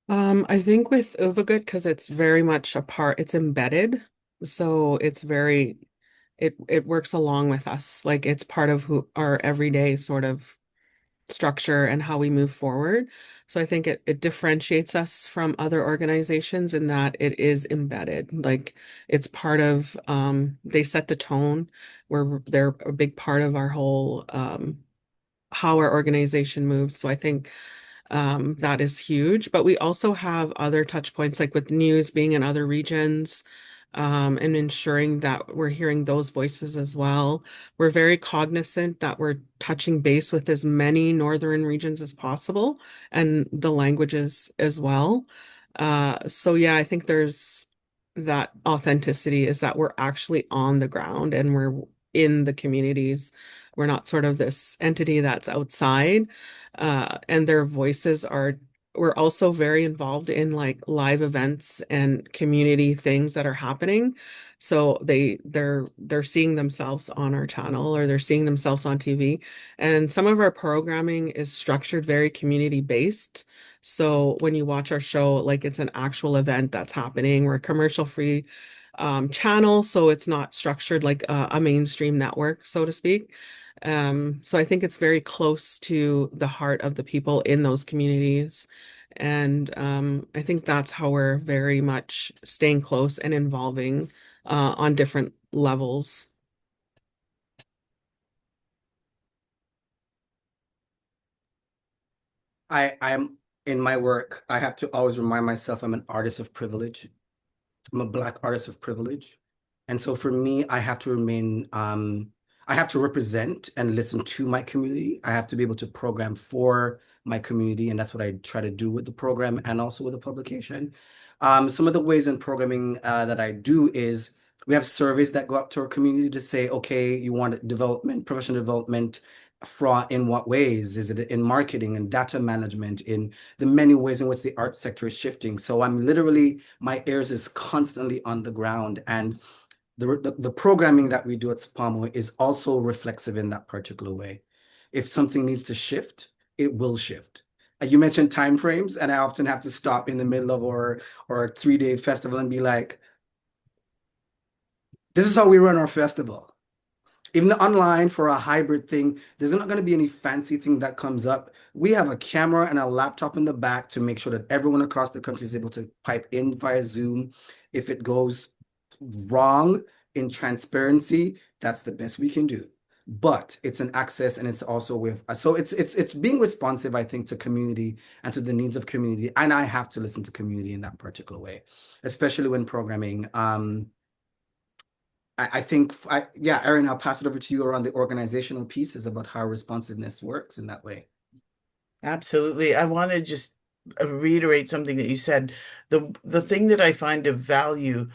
I think with Uvagut, because it's very much a part, it's embedded. So it works along with us. Like it's part of who our everyday sort of structure and how we move forward. So I think it differentiates us from other organizations in that it is embedded. Like it's part of, they set the tone where they're a big part of our whole, how our organization moves. So I think that is huge. But we also have other touch points, like with news being in other regions, and ensuring that we're hearing those voices as well. We're very cognizant that we're touching base with as many northern regions as possible and the languages as well. So yeah, I think there's that authenticity is that we're actually on the ground and we're in the communities. We're not sort of this entity that's outside, and their voices are we're also very involved in like live events and community things that are happening. So they're seeing themselves on our channel or they're seeing themselves on TV. And some of our programming is structured very community based. So when you watch our show, like it's an actual event that's happening. We're a commercial free channel, so it's not structured like a mainstream network, so to speak. So I think it's very close to the heart of the people in those communities. And I think that's how we're very much staying close and involving on different levels. I'm in my work, I have to always remind myself I'm an artist of privilege. I'm a Black artist of privilege. And so for me, I have to remain, I have to represent and listen to my community. I have to be able to program for my community. And that's what I try to do with the program and also with the publication. Some of the ways in programming that I do is we have surveys that go out to our community to say, okay, you want development, professional development in what ways? Is it in marketing and data management, in the many ways in which the art sector is shifting? So I'm literally, my ears is constantly on the ground. And the programming that we do at CPAMO is also reflexive in that particular way. If something needs to shift, it will shift. You mentioned timeframes, and I often have to stop in the middle of or a 3-day festival and be like, this is how we run our festival. Even online for a hybrid thing, there's not going to be any fancy thing that comes up. We have a camera and a laptop in the back to make sure that everyone across the country is able to pipe in via Zoom. If it goes wrong in transparency, that's the best we can do. But it's an access, and it's also with so it's being responsive, I think, to community and to the needs of community. And I have to listen to community in that particular way, especially when programming. I think, yeah, Erin, I'll pass it over to you around the organizational pieces about how responsiveness works in that way. Absolutely. I want to just reiterate something that you said. The thing that I find of value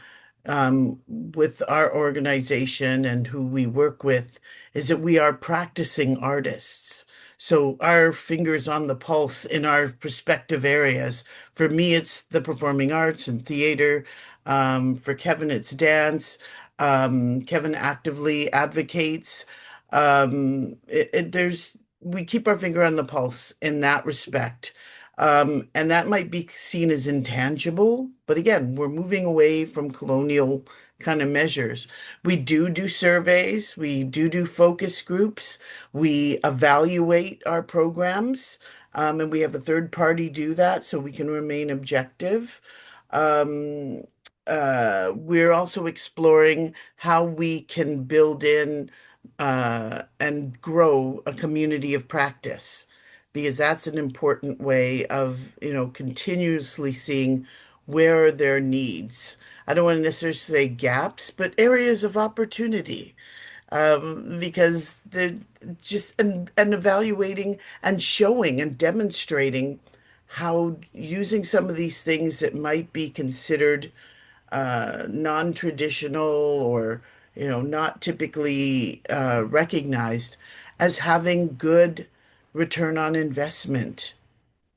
with our organization and who we work with is that we are practicing artists. So our fingers on the pulse in our respective areas. For me, it's the performing arts and theater. For Kevin, it's dance. Kevin actively advocates. We keep our finger on the pulse in that respect. And that might be seen as intangible, but again, we're moving away from colonial kind of measures. We do surveys, we do focus groups, we evaluate our programs, and we have a third party do that so we can remain objective. we're also exploring how we can build in and grow a community of practice, because that's an important way of, continuously seeing where are their needs. I don't want to necessarily say gaps, but areas of opportunity, because they're just and evaluating and showing and demonstrating how using some of these things that might be considered non-traditional or not typically recognized as having good return on investment,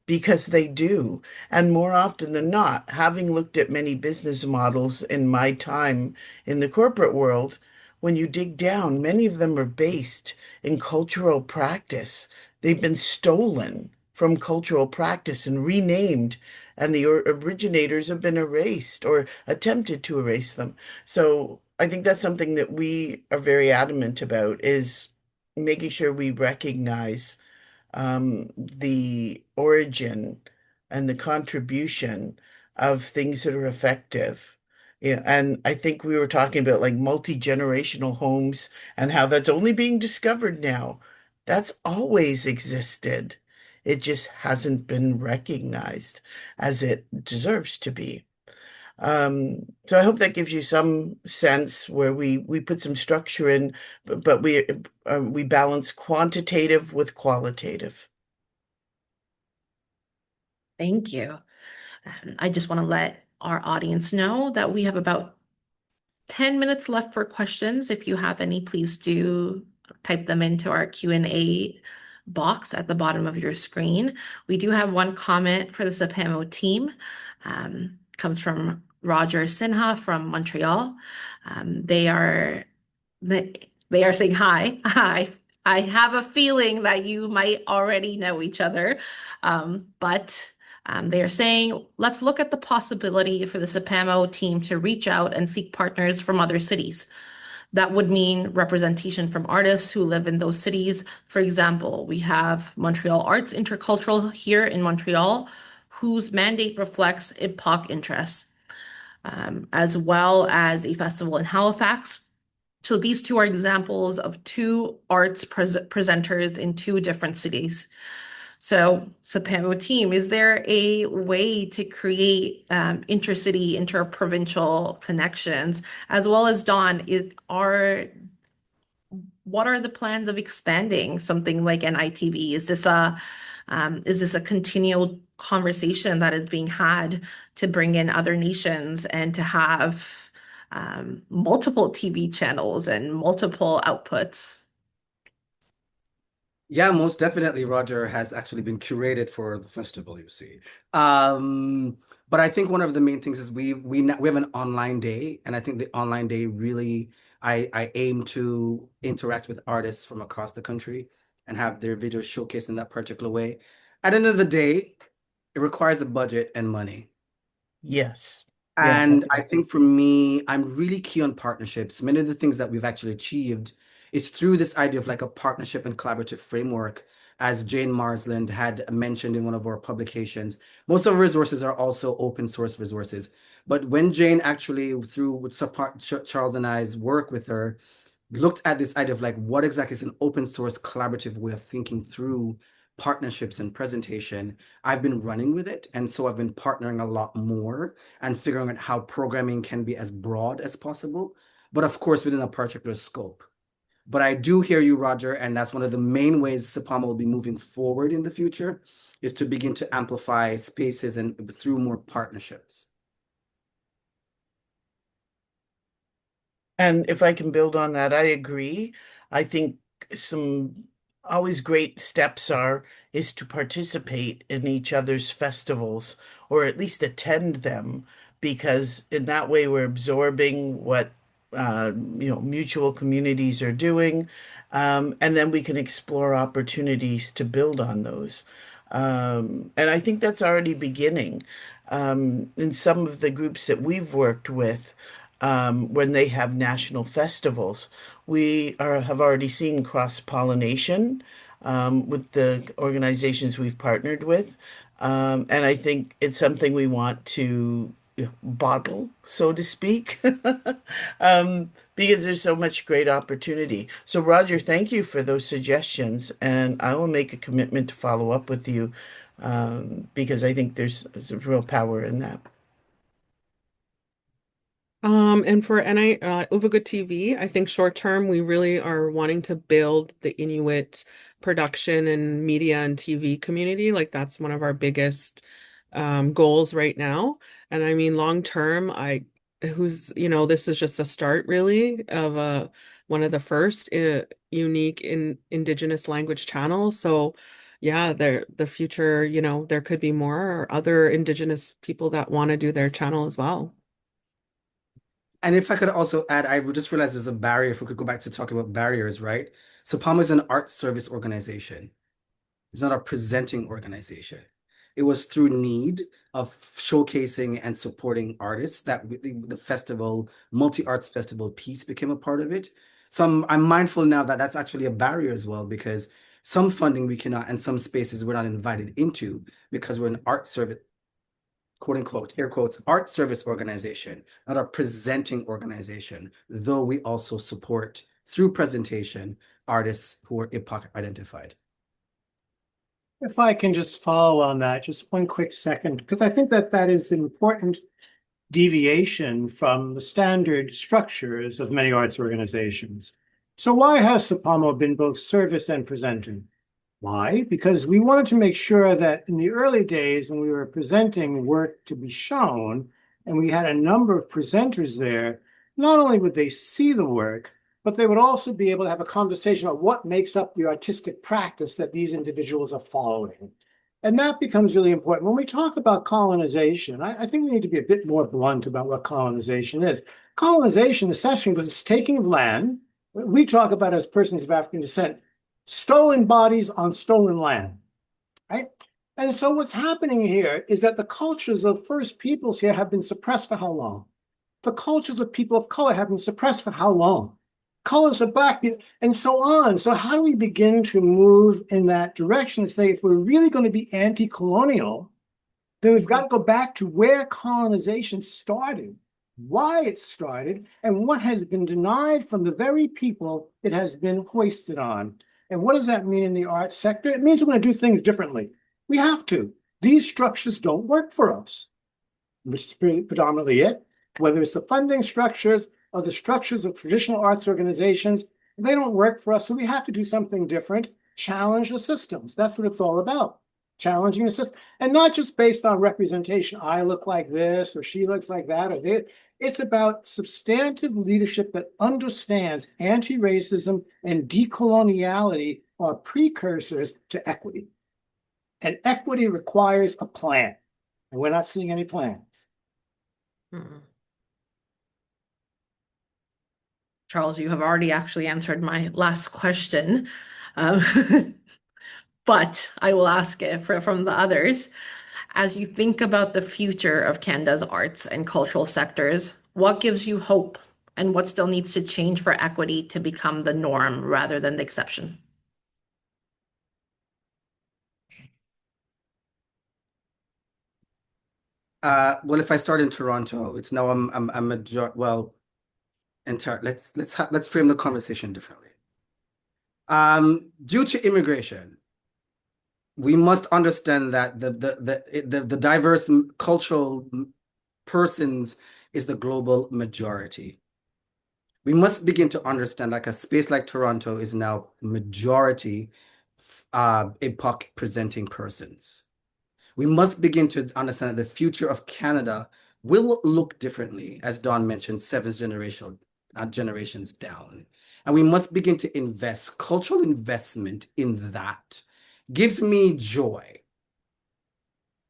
because they do. And more often than not, having looked at many business models in my time in the corporate world, when you dig down, many of them are based in cultural practice. They've been stolen from cultural practice and renamed, and the originators have been erased or attempted to erase them. So I think that's something that we are very adamant about, is making sure we recognize the origin and the contribution of things that are effective. Yeah, and I think we were talking about like multi-generational homes and how that's only being discovered now. That's always existed. It just hasn't been recognized as it deserves to be. So I hope that gives you some sense where we put some structure in, but we balance quantitative with qualitative. Thank you. I just want to let our audience know that we have about 10 minutes left for questions. If you have any, please do type them into our Q&A box at the bottom of your screen. We do have one comment for the CPAMO team. Comes from Roger Sinha from Montreal. They are saying hi. I have a feeling that you might already know each other, but they are saying, let's look at the possibility for the CPAMO team to reach out and seek partners from other cities. That would mean representation from artists who live in those cities. For example, we have Montreal Arts Intercultural here in Montreal, whose mandate reflects IPOC interests, as well as a festival in Halifax. So these two are examples of two arts presenters in two different cities. So, CPAMO team, is there a way to create intercity, interprovincial connections, as well as Dawn? What are the plans of expanding something like NITV? Is this a continual conversation that is being had to bring in other nations and to have multiple TV channels and multiple outputs? Yeah, most definitely. Roger has actually been curated for the festival, you see. But I think one of the main things is we have an online day, and I think the online day really I aim to interact with artists from across the country and have their videos showcased in that particular way. At the end of the day, it requires a budget and money. Yes. Yeah. And I think for me, I'm really key on partnerships. Many of the things that we've actually achieved is through this idea of like a partnership and collaborative framework, as Jane Marsland had mentioned in one of our publications. Most of our resources are also open source resources. But when Jane actually, through Charles and I's work with her, looked at this idea of like what exactly is an open source collaborative way of thinking through partnerships and presentation, I've been running with it. And so I've been partnering a lot more and figuring out how programming can be as broad as possible, but of course within a particular scope. But I do hear you, Roger, and that's one of the main ways CPAMO will be moving forward in the future, is to begin to amplify spaces and through more partnerships. And if I can build on that, I agree. I think some always great steps is to participate in each other's festivals or at least attend them, because in that way we're absorbing what mutual communities are doing, and then we can explore opportunities to build on those. And I think that's already beginning in some of the groups that we've worked with. When they have national festivals, have already seen cross-pollination with the organizations we've partnered with. And I think it's something we want to bottle, so to speak, because there's so much great opportunity. So, Roger, thank you for those suggestions, and I will make a commitment to follow up with you because I think there's a real power in that. And for Uvagut TV, I think short term, we really are wanting to build the Inuit production and media and TV community. Like that's one of our biggest goals right now. And I mean, long term, this is just a start really of one of the first unique Indigenous language channels. So yeah, the future, there could be more or other Indigenous people that want to do their channel as well. And if I could also add, I just realized there's a barrier. If we could go back to talking about barriers, right? So CPAMO is an art service organization. It's not a presenting organization. It was through need of showcasing and supporting artists that the festival, multi-arts festival piece became a part of it. So I'm mindful now that that's actually a barrier as well, because some funding we cannot, and some spaces we're not invited into because we're an art service, quote unquote, air quotes, art service organization, not a presenting organization, though we also support through presentation artists who are IPOC identified. If I can just follow on that, just one quick second, because I think that that is an important deviation from the standard structures of many arts organizations. So why has CPAMO been both service and presenting? Why? Because we wanted to make sure that in the early days when we were presenting work to be shown, and we had a number of presenters there, not only would they see the work, but they would also be able to have a conversation about what makes up the artistic practice that these individuals are following. And that becomes really important. When we talk about colonization, I think we need to be a bit more blunt about what colonization is. Colonization essentially was this taking of land. We talk about as persons of African descent, stolen bodies on stolen land, right? And so what's happening here is that the cultures of First Peoples here have been suppressed for how long? The cultures of people of color have been suppressed for how long? Colors are black, and so on. So how do we begin to move in that direction and say, if we're really going to be anti-colonial, then we've got to go back to where colonization started, why it started, and what has been denied from the very people it has been hoisted on. And what does that mean in the arts sector? It means we're going to do things differently. We have to. These structures don't work for us, which is predominantly it. Whether it's the funding structures or the structures of traditional arts organizations, they don't work for us. So we have to do something different, challenge the systems. That's what it's all about, challenging the system. And not just based on representation. I look like this, or she looks like that, or they. It's about substantive leadership that understands anti-racism and decoloniality are precursors to equity. And equity requires a plan. And we're not seeing any plans. Charles, you have already actually answered my last question, but I will ask it from the others. As you think about the future of Canada's arts and cultural sectors, what gives you hope and what still needs to change for equity to become the norm rather than the exception? Well, if I start in Toronto, it's now let's frame the conversation differently. Due to immigration, we must understand that the diverse cultural persons is the global majority. We must begin to understand, like a space like Toronto is now majority epoch presenting persons. We must begin to understand that the future of Canada will look differently, as Dawn mentioned, generations down. And we must begin to invest. Cultural investment in that gives me joy.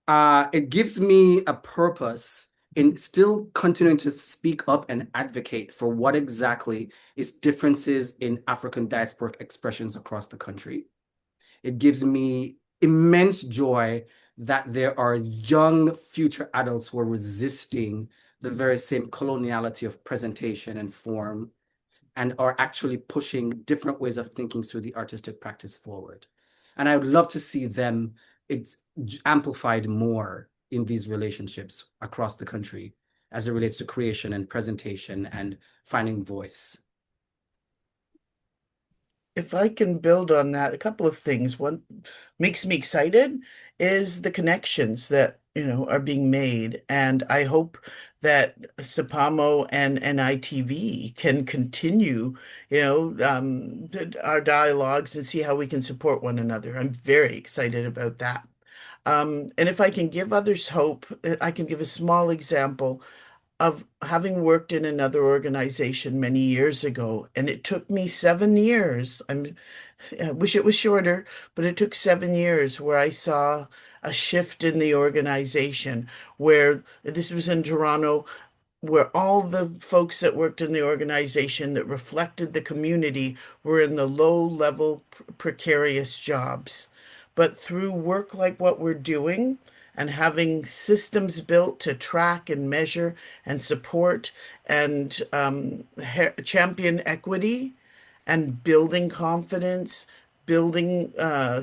It gives me a purpose in still continuing to speak up and advocate for what exactly is differences in African diasporic expressions across the country. It gives me immense joy that there are young future adults who are resisting the very same coloniality of presentation and form and are actually pushing different ways of thinking through the artistic practice forward. And I would love to see them amplified more in these relationships across the country as it relates to creation and presentation and finding voice? If I can build on that, a couple of things. One makes me excited is the connections that, are being made. And I hope that CPAMO and NITV can continue, our dialogues and see how we can support one another. I'm very excited about that. And if I can give others hope, I can give a small example of having worked in another organization many years ago, and it took me 7 years. I wish it was shorter, but it took 7 years where I saw a shift in the organization, where this was in Toronto, where all the folks that worked in the organization that reflected the community were in the low-level precarious jobs. But through work like what we're doing and having systems built to track and measure and support and champion equity and building confidence, building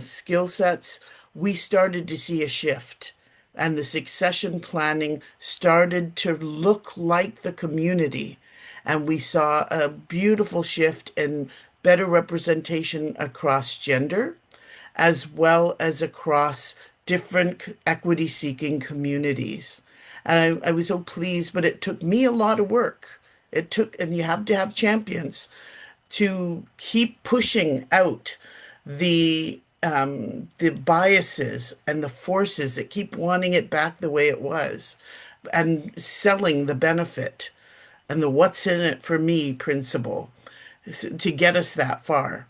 skill sets, we started to see a shift. And the succession planning started to look like the community. And we saw a beautiful shift in better representation across gender, as well as across different equity-seeking communities. And I was so pleased, but it took me a lot of work. And you have to have champions to keep pushing out the biases and the forces that keep wanting it back the way it was, and selling the benefit and the what's in it for me principle to get us that far.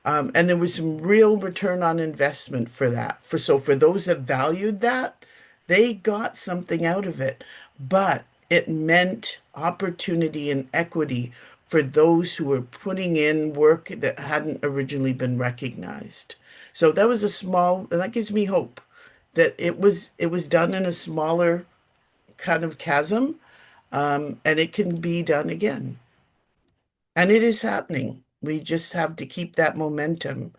And there was some real return on investment for that. For those that valued that, they got something out of it. But it meant opportunity and equity for those who were putting in work that hadn't originally been recognized. So that was and that gives me hope that it was done in a smaller kind of chasm, and it can be done again. And it is happening. We just have to keep that momentum.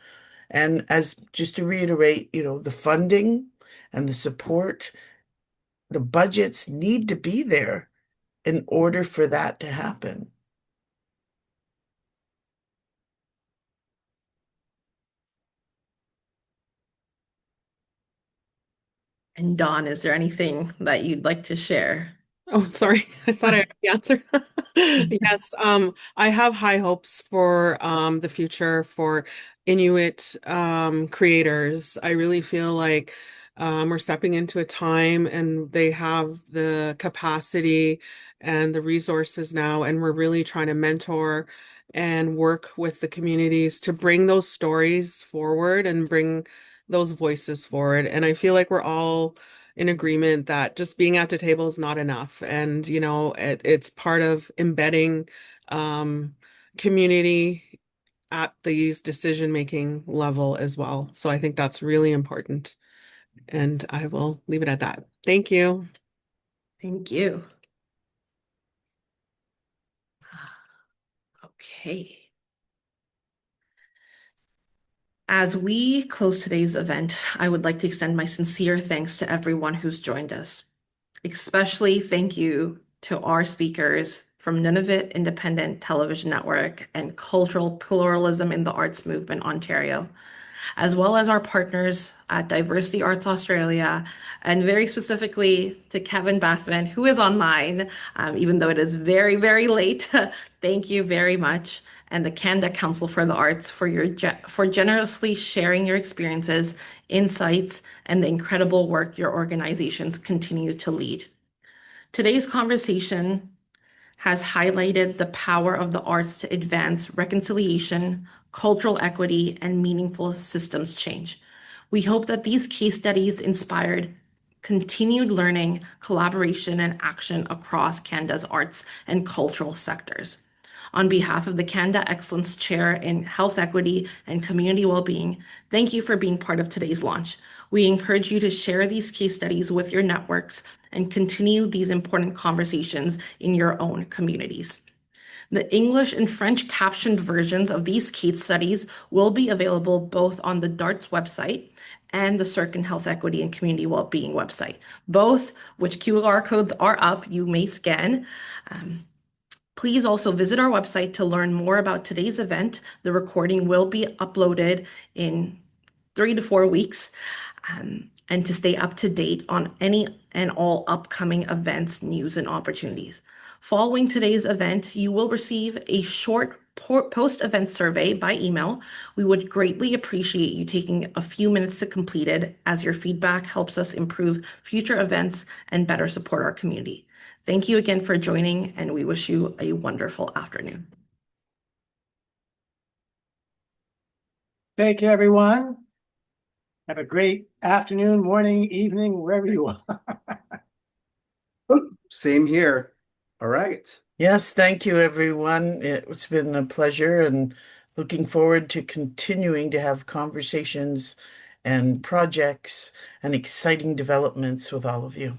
And just to reiterate, the funding and the support, the budgets need to be there in order for that to happen. And Dawn, is there anything that you'd like to share? Oh, sorry. I thought I had the answer. Yes, I have high hopes for the future for Inuit creators. I really feel like we're stepping into a time and they have the capacity and the resources now, and we're really trying to mentor and work with the communities to bring those stories forward and bring those voices forward. And I feel like we're all in agreement that just being at the table is not enough. And, it's part of embedding community at these decision-making level as well. So I think that's really important. And I will leave it at that. Thank you. Thank you. Okay. As we close today's event, I would like to extend my sincere thanks to everyone who's joined us. Especially thank you to our speakers from Nunavut Independent Television Network and Cultural Pluralism in the Arts Movement, Ontario, as well as our partners at Diversity Arts Australia, and very specifically to Kevin Bathman, who is online, even though it is very, very late. Thank you very much. And the Canada Council for the Arts for generously sharing your experiences, insights, and the incredible work your organizations continue to lead. Today's conversation has highlighted the power of the arts to advance reconciliation, cultural equity, and meaningful systems change. We hope that these case studies inspired continued learning, collaboration, and action across Canada's arts and cultural sectors. On behalf of the Canada Excellence Chair in Health Equity and Community Wellbeing, thank you for being part of today's launch. We encourage you to share these case studies with your networks and continue these important conversations in your own communities. The English and French captioned versions of these case studies will be available both on the DARTS website and the CERC and Health Equity and Community Wellbeing website, both which QR codes are up, you may scan. Please also visit our website to learn more about today's event. The recording will be uploaded in 3 to 4 weeks, and to stay up to date on any and all upcoming events, news, and opportunities. Following today's event, you will receive a short post-event survey by email. We would greatly appreciate you taking a few minutes to complete it, as your feedback helps us improve future events and better support our community. Thank you again for joining, and we wish you a wonderful afternoon. Thank you, everyone. Have a great afternoon, morning, evening, wherever you are. Same here. All right. Yes, thank you, everyone. It's been a pleasure, and looking forward to continuing to have conversations and projects and exciting developments with all of you.